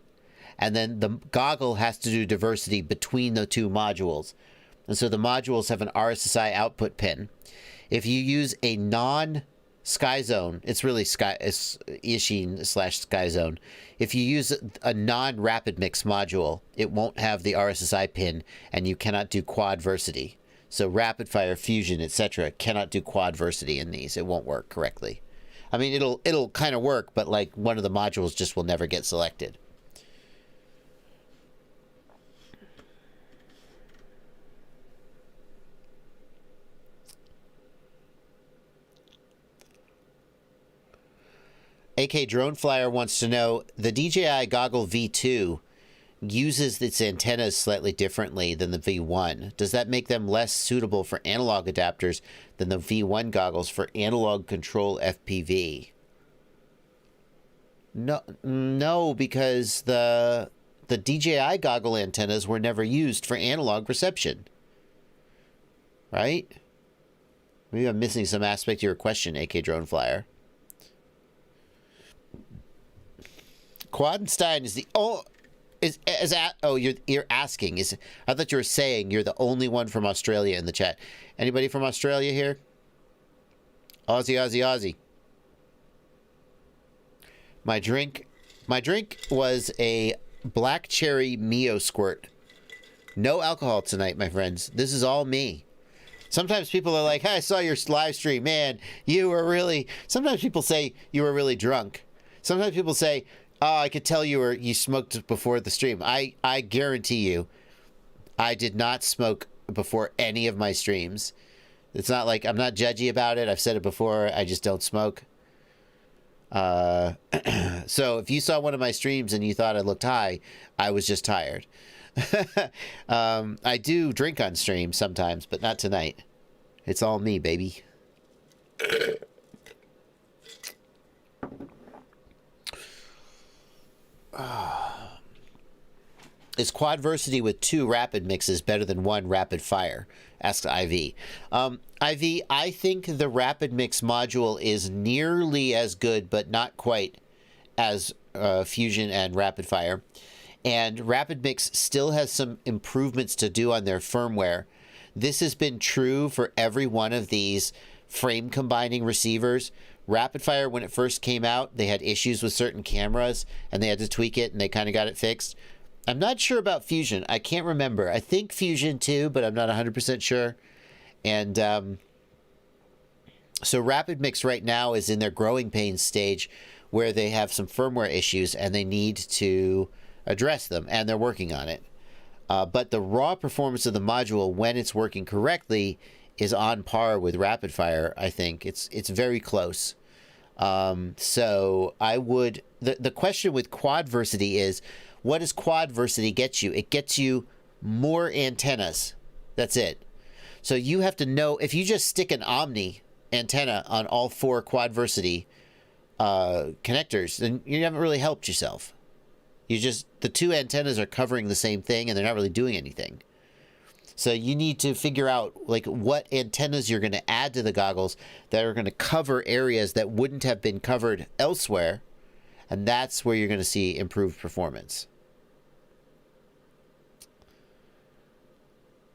and then the goggle has to do diversity between the two modules. And so the modules have an RSSI output pin. If you use a non-Sky Zone, it's really Eachine / Sky Zone. If you use a non-Rapid Mix module, it won't have the RSSI pin, and you cannot do quadversity. So rapid fire, fusion, etc. cannot do quadversity in these. It won't work correctly. I mean, it'll kind of work, but like one of the modules just will never get selected. AK Drone Flyer wants to know, the DJI Goggles V2 uses its antennas slightly differently than the V1. Does that make them less suitable for analog adapters than the V1 goggles for analog control FPV? No, because the DJI goggle antennas were never used for analog reception. Right? Maybe I'm missing some aspect of your question, AK Drone Flyer. Quadenstein is the you're asking. I thought you were saying you're the only one from Australia in the chat. Anybody from Australia here? Aussie, Aussie, Aussie. My drink was a black cherry Mio squirt. No alcohol tonight, my friends. This is all me. Sometimes people are like, hey, I saw your live stream. Man, you were really... Sometimes people say you were really drunk. Sometimes people say, oh, I could tell you smoked before the stream. I guarantee you, I did not smoke before any of my streams. It's not like I'm not judgy about it. I've said it before. I just don't smoke. So if you saw one of my streams and you thought I looked high, I was just tired. I do drink on stream sometimes, but not tonight. It's all me, baby. Is Quadversity with 2 rapid mixes better than 1 rapid fire? Asks IV. IV, I think the rapid mix module is nearly as good, but not quite as Fusion and rapid fire. And rapid mix still has some improvements to do on their firmware. This has been true for every one of these frame combining receivers. Rapid fire, when it first came out, they had issues with certain cameras and they had to tweak it and they kind of got it fixed. I'm not sure about Fusion. I can't remember. I think Fusion too, but I'm not 100% sure. And so Rapid Mix right now is in their growing pains stage where they have some firmware issues and they need to address them, and they're working on it. But the raw performance of the module, when it's working correctly, is on par with Rapid Fire. I think it's very close. So I would... The question with Quadversity is, what does Quadversity get you? It gets you more antennas. That's it. So you have to know, if you just stick an Omni antenna on all 4 Quadversity connectors, then you haven't really helped yourself. The 2 antennas are covering the same thing and they're not really doing anything. So you need to figure out like what antennas you're going to add to the goggles that are going to cover areas that wouldn't have been covered elsewhere. And that's where you're going to see improved performance.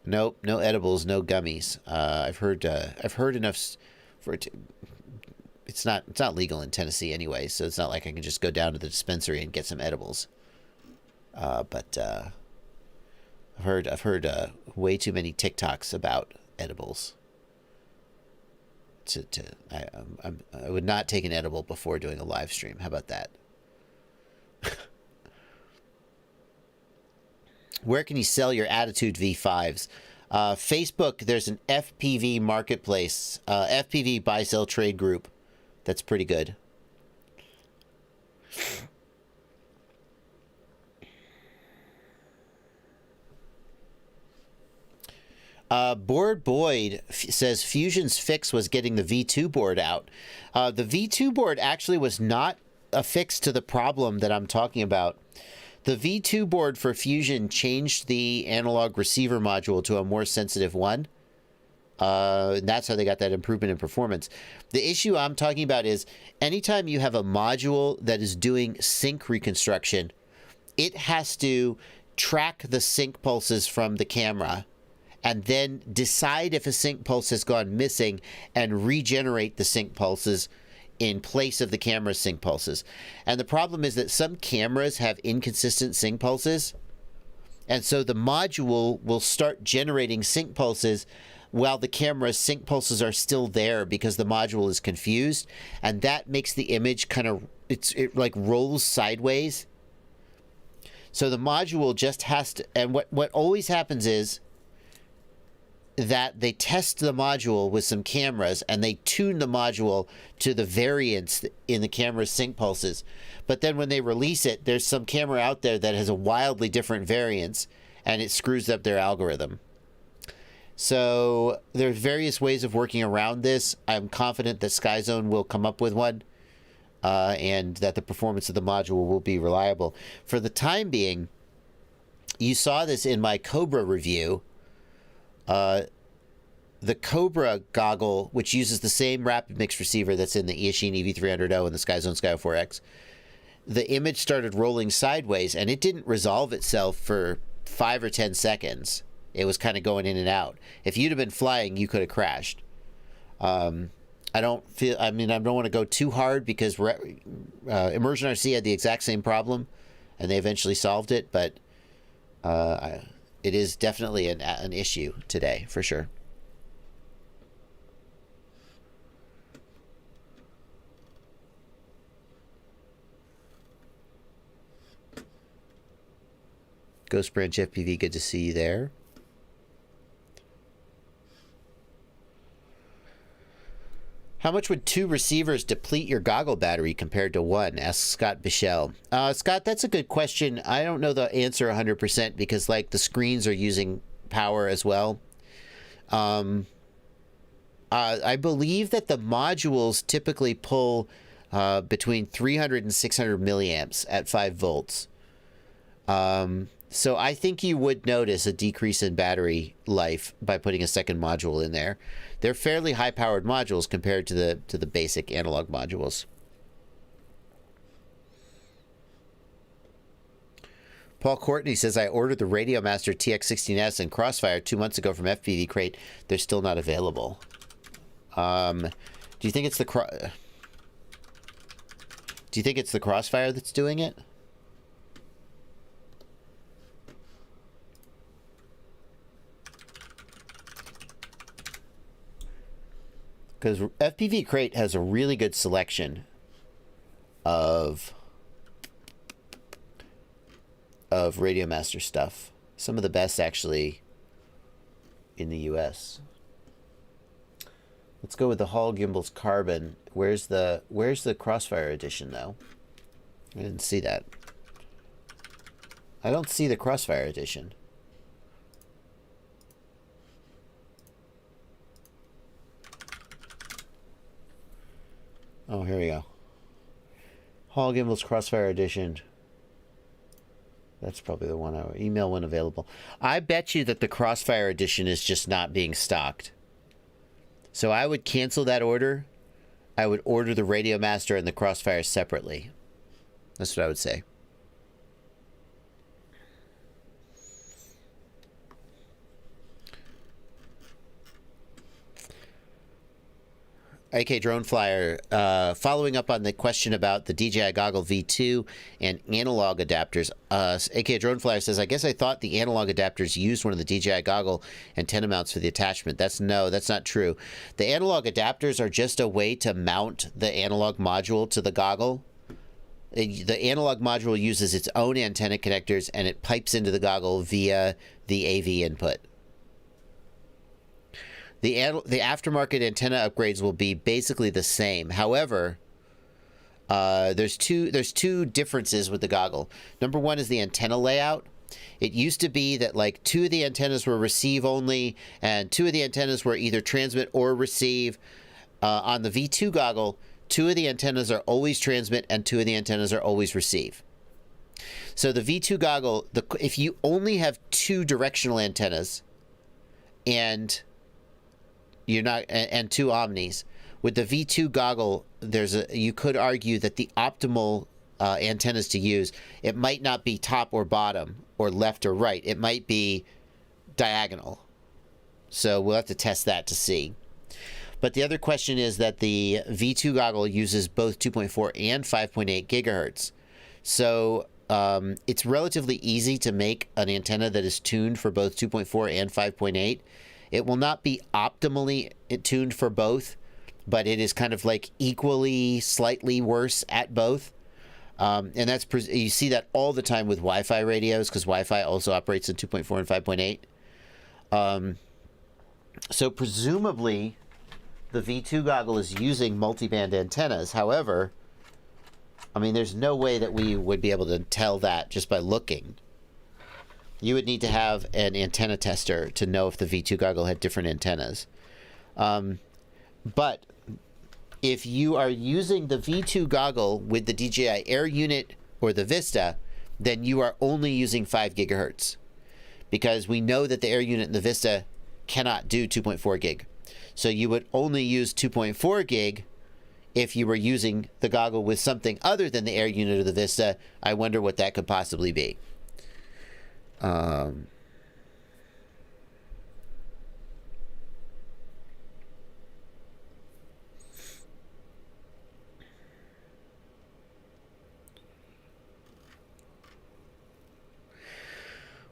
Nope, no edibles, no gummies. I've heard enough for it to, it's not legal in Tennessee anyway, so it's not like I can just go down to the dispensary and get some edibles. But I've heard way too many TikToks about edibles. I would not take an edible before doing a live stream. How about that? Where can you sell your Attitude V5s? Facebook, there's an FPV marketplace, FPV buy sell trade group. That's pretty good. Board Boyd says Fusion's fix was getting the V2 board out. The V2 board actually was not a fix to the problem that I'm talking about. The V2 board for Fusion changed the analog receiver module to a more sensitive one. And that's how they got that improvement in performance. The issue I'm talking about is anytime you have a module that is doing sync reconstruction, it has to track the sync pulses from the camera and then decide if a sync pulse has gone missing and regenerate the sync pulses in place of the camera's sync pulses. And the problem is that some cameras have inconsistent sync pulses, and so the module will start generating sync pulses while the camera's sync pulses are still there because the module is confused, and that makes the image kind of, it like rolls sideways. So the module just has to, and what always happens is that they test the module with some cameras and they tune the module to the variance in the camera's sync pulses. But then when they release it, there's some camera out there that has a wildly different variance and it screws up their algorithm. So there's various ways of working around this. I'm confident that SkyZone will come up with one and that the performance of the module will be reliable. For the time being, you saw this in my Cobra review. The Cobra goggle, which uses the same rapid mix receiver that's in the Eachine EV300O and the SkyZone Sky 4X, the image started rolling sideways, and it didn't resolve itself for 5 or 10 seconds. It was kind of going in and out. If you'd have been flying, you could have crashed. I don't want to go too hard because Immersion RC had the exact same problem, and they eventually solved it, but it is definitely an issue today, for sure. Ghost Branch FPV, good to see you there. How much would 2 receivers deplete your goggle battery compared to 1? Asks Scott Bichelle. Scott, that's a good question. I don't know the answer 100% because, like, the screens are using power as well. I believe that the modules typically pull between 300 and 600 milliamps at 5 volts. So I think you would notice a decrease in battery life by putting a second module in there. They're fairly high-powered modules compared to the basic analog modules. Paul Courtney says, I ordered the Radio Master TX16S and Crossfire 2 months ago from FPV Crate. They're still not available. Do you think it's the Crossfire that's doing it? Because FPV Crate has a really good selection of Radio Master stuff. Some of the best, actually, in the US. Let's go with the Hall Gimbals Carbon. Where's the Crossfire edition, though? I didn't see that. I don't see the Crossfire edition. Oh, here we go. Hall Gimbals Crossfire Edition. That's probably the one. Email when available. I bet you that the Crossfire Edition is just not being stocked. So I would cancel that order. I would order the Radio Master and the Crossfire separately. That's what I would say. AK Drone Flyer, following up on the question about the DJI Goggles V2 and analog adapters. AK Drone Flyer says, I guess I thought the analog adapters used one of the DJI Goggle antenna mounts for the attachment. That's not true. The analog adapters are just a way to mount the analog module to the goggle. The analog module uses its own antenna connectors and it pipes into the goggle via the AV input. The aftermarket antenna upgrades will be basically the same. However, there's two differences with the goggle. Number one is the antenna layout. It used to be that like 2 of the antennas were receive only, and 2 of the antennas were either transmit or receive. On the V2 goggle, 2 of the antennas are always transmit and 2 of the antennas are always receive. So the V2 goggle, if you only have 2 directional antennas, and you're not, and 2 omnis. With the V2 goggle, you could argue that the optimal antennas to use, it might not be top or bottom or left or right. It might be diagonal. So we'll have to test that to see. But the other question is that the V2 goggle uses both 2.4 and 5.8 gigahertz. So it's relatively easy to make an antenna that is tuned for both 2.4 and 5.8. It will not be optimally tuned for both, but it is kind of like equally, slightly worse at both. And that's you see that all the time with Wi-Fi radios, because Wi-Fi also operates in 2.4 and 5.8. So presumably, the V2 goggle is using multiband antennas. However, I mean, there's no way that we would be able to tell that just by looking. You would need to have an antenna tester to know if the V2 goggle had different antennas. But if you are using the V2 goggle with the DJI Air unit or the Vista, then you are only using 5 gigahertz. Because we know that the Air unit and the Vista cannot do 2.4 gig. So you would only use 2.4 gig if you were using the goggle with something other than the air unit of the Vista, I wonder what that could possibly be.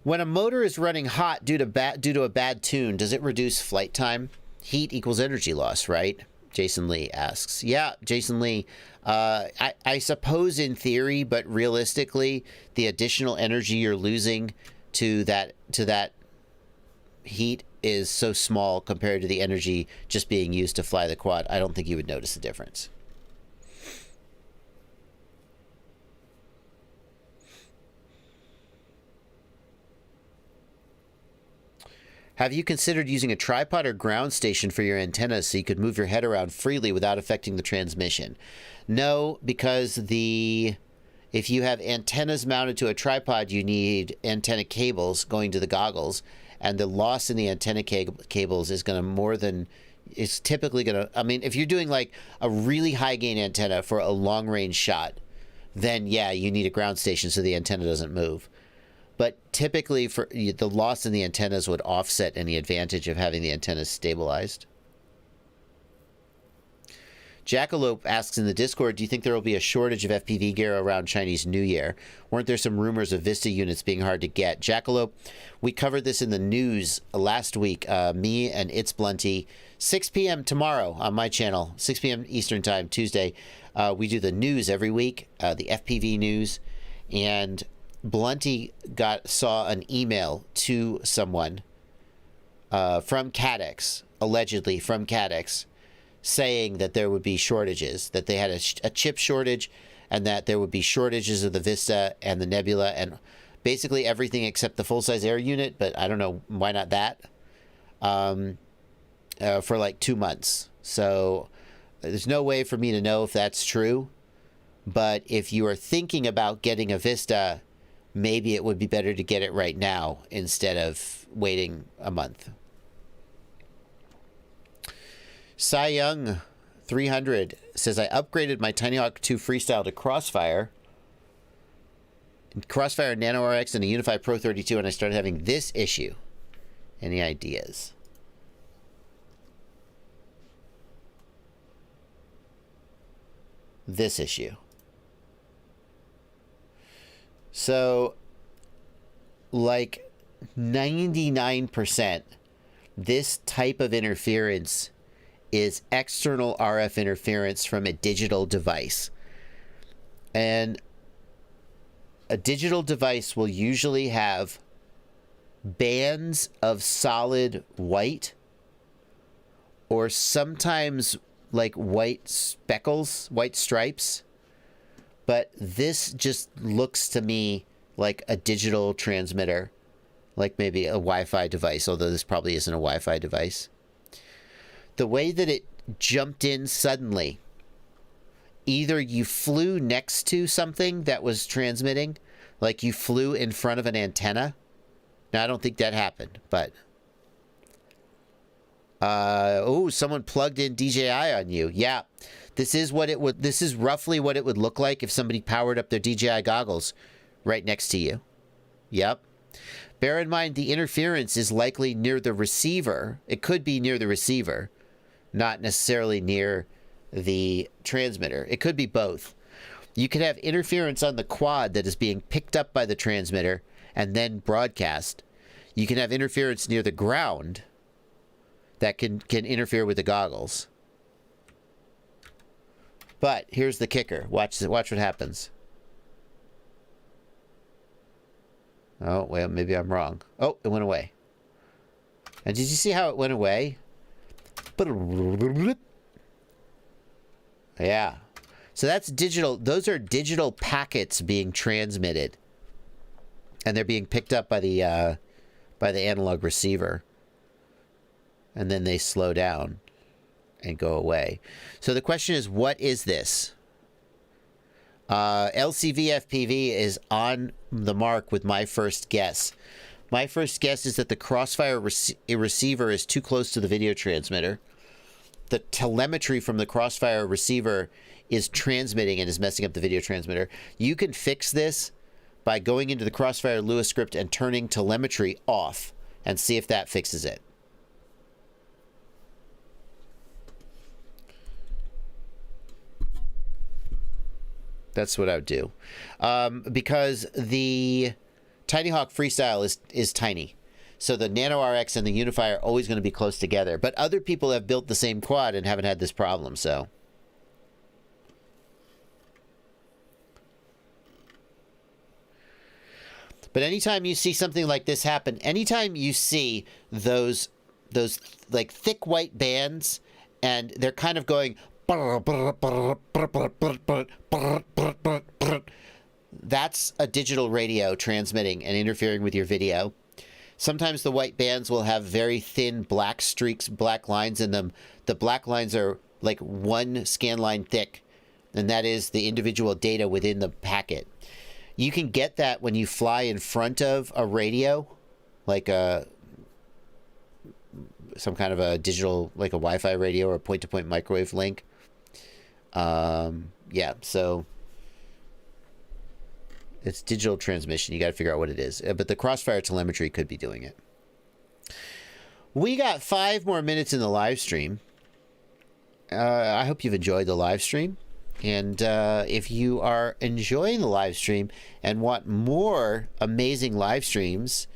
When a motor is running hot due to a bad tune, does it reduce flight time? Heat equals energy loss, right? Jason Lee asks. Yeah, Jason Lee. I suppose in theory, but realistically, the additional energy you're losing to that heat is so small compared to the energy just being used to fly the quad. I don't think you would notice the difference. Have you considered using a tripod or ground station for your antennas so you could move your head around freely without affecting the transmission? No, because if you have antennas mounted to a tripod, you need antenna cables going to the goggles, and the loss in the antenna cables is going to it's typically going to, I mean, if you're doing like a really high gain antenna for a long range shot, then yeah, you need a ground station so the antenna doesn't move. But typically, for the loss in the antennas would offset any advantage of having the antennas stabilized. Jackalope asks in the Discord, do you think there will be a shortage of FPV gear around Chinese New Year? Weren't there some rumors of Vista units being hard to get? Jackalope, we covered this in the news last week. Me and It's Blunty, 6 p.m. tomorrow on my channel, 6 p.m. Eastern Time, Tuesday. We do the news every week, the FPV news, and Blunty saw an email to someone from Caddx, allegedly from Caddx, saying that there would be shortages, that they had a chip shortage, and that there would be shortages of the Vista and the Nebula and basically everything except the full-size air unit, but I don't know, why not that, for like 2 months. So there's no way for me to know if that's true, but if you are thinking about getting a Vista, maybe it would be better to get it right now instead of waiting a month. Cy Young 300 says, I upgraded my Tiny Hawk 2 Freestyle to Crossfire Nano RX and a Unify Pro 32, and I started having this issue. Any ideas? This issue. So, like 99%, this type of interference is external RF interference from a digital device. And a digital device will usually have bands of solid white, or sometimes like white speckles, white stripes. But this just looks to me like a digital transmitter, like maybe a Wi-Fi device, although this probably isn't a Wi-Fi device. The way that it jumped in suddenly, either you flew next to something that was transmitting, like you flew in front of an antenna. Now, I don't think that happened, but... oh, someone plugged in DJI on you. Yeah. This is roughly what it would look like if somebody powered up their DJI goggles right next to you. Yep. Bear in mind, the interference is likely near the receiver. It could be near the receiver, not necessarily near the transmitter. It could be both. You could have interference on the quad that is being picked up by the transmitter and then broadcast. You can have interference near the ground that can interfere with the goggles. But here's the kicker. Watch what happens. Oh, well, maybe I'm wrong. Oh, it went away. And did you see how it went away? Yeah. So that's digital. Those are digital packets being transmitted. And they're being picked up by the analog receiver. And then they slow down and go away. So the question is, what is this? LCV FPV is on the mark with my first guess. My first guess is that the Crossfire receiver is too close to the video transmitter. the telemetry from the Crossfire receiver is transmitting and is messing up the video transmitter. You can fix this by going into the Crossfire Lua script and turning telemetry off and see if that fixes it. That's what I would do. Because the Tiny Hawk Freestyle is tiny. So the Nano RX and the Unify are always going to be close together. But other people have built the same quad and haven't had this problem, so. But anytime you see something like this happen, anytime you see those like thick white bands and they're kind of going, that's a digital radio transmitting and interfering with your video. Sometimes the white bands will have very thin black streaks, black lines in them. The black lines are like one scan line thick, and that is the individual data within the packet. You can get that when you fly in front of a radio, like some kind of a digital, like a Wi-Fi radio or a point-to-point microwave link. Yeah, so it's digital transmission. You got to figure out what it is. But the Crossfire telemetry could be doing it. We got 5 more minutes in the live stream. I hope you've enjoyed the live stream. And if you are enjoying the live stream and want more amazing live streams,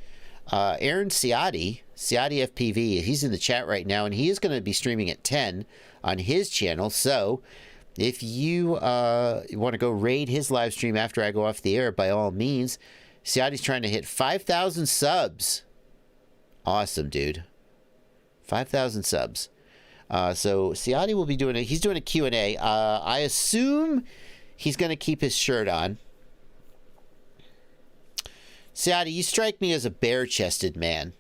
Aaron Ciotti FPV, he's in the chat right now, and he is going to be streaming at 10 on his channel. So if you want to go raid his live stream after I go off the air, by all means. Ciotti's trying to hit 5,000 subs. Awesome, dude. 5,000 subs. So Ciotti will be doing it. He's doing a Q&A. I assume he's going to keep his shirt on. Ciotti, you strike me as a bare-chested man.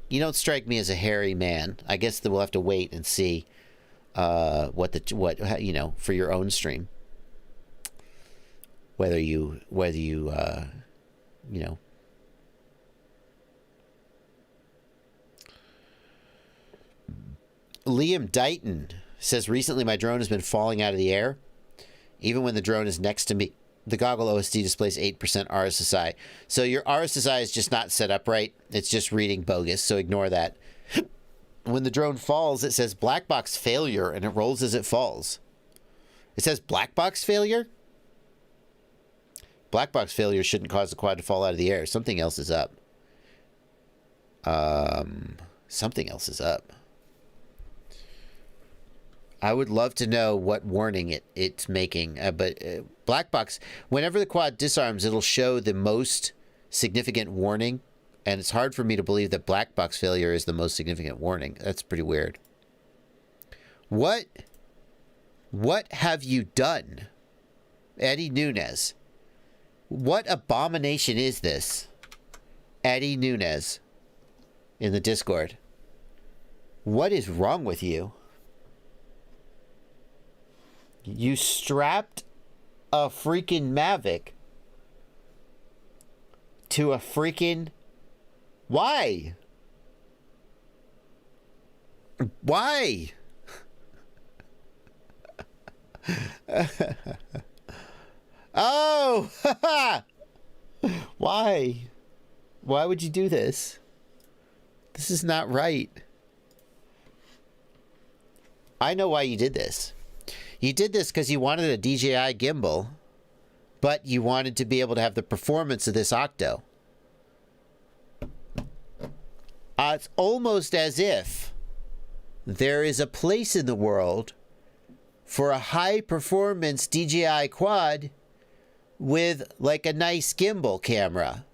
You don't strike me as a hairy man. I guess that we'll have to wait and see what you know, for your own stream. Whether you you know. Liam Dighton says, recently my drone has been falling out of the air. Even when the drone is next to me, the Goggle OSD displays 8% RSSI. So your RSSI is just not set up right. It's just reading bogus, so ignore that. When the drone falls, it says black box failure, and it rolls as it falls. It says black box failure? Black box failure shouldn't cause the quad to fall out of the air. Something else is up. Something else is up. I would love to know what warning it's making. But black box, whenever the quad disarms, it'll show the most significant warning. And it's hard for me to believe that black box failure is the most significant warning. That's pretty weird. What have you done, Eddie Nunez? What abomination is this? Eddie Nunez in the Discord. What is wrong with you? You strapped a freaking Mavic to a freaking... Why? Why? Oh! Why? Why would you do this? This is not right. I know why you did this. You did this because you wanted a DJI gimbal, but you wanted to be able to have the performance of this Octo. It's almost as if there is a place in the world for a high-performance DJI quad with, like, a nice gimbal camera.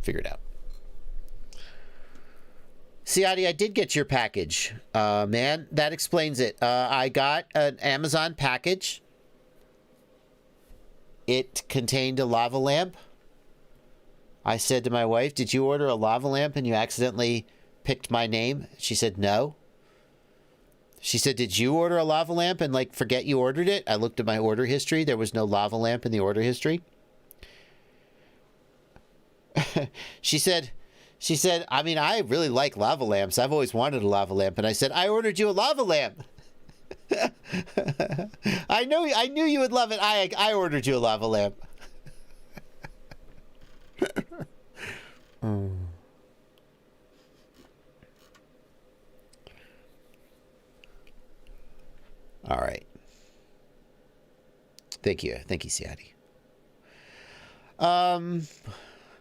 Figure it out. Ciotti, I did get your package, man. That explains it. I got an Amazon package. It contained a lava lamp. I said to my wife, did you order a lava lamp and you accidentally picked my name? She said, no. She said, did you order a lava lamp and, like, forget you ordered it? I looked at my order history. There was no lava lamp in the order history. she said, I mean, I really like lava lamps. I've always wanted a lava lamp. And I said, I ordered you a lava lamp. I knew you would love it. I ordered you a lava lamp. All right. Thank you, Siati.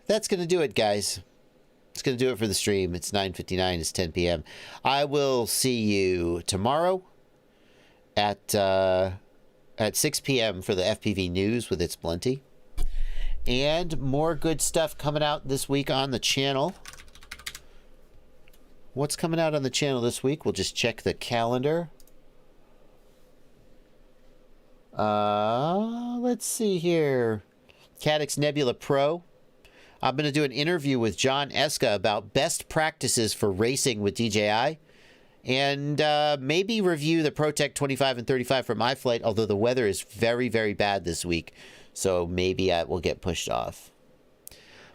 That's gonna do it, guys. It's gonna do it for the stream. It's 9:59. It's 10 p.m. I will see you tomorrow at 6 p.m. for the FPV news with It's Plenty. And more good stuff coming out this week on the channel. What's coming out on the channel this week? We'll just check the calendar. Let's see here. Caddx Nebula Pro. I'm going to do an interview with John Eska about best practices for racing with DJI. And maybe review the ProTech 25 and 35 for my flight, although the weather is very, very bad this week. So maybe I will get pushed off.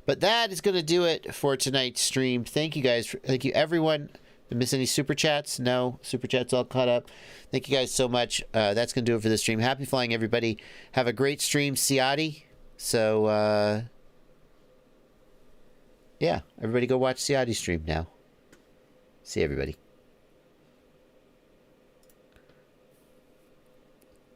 But that is going to do it for tonight's stream. Thank you guys. Thank you, everyone. Did I miss any super chats? No, super chats all caught up. Thank you guys so much. That's going to do it for the stream. Happy flying, everybody. Have a great stream, Siati. So, yeah, everybody go watch Siati's stream now. See everybody.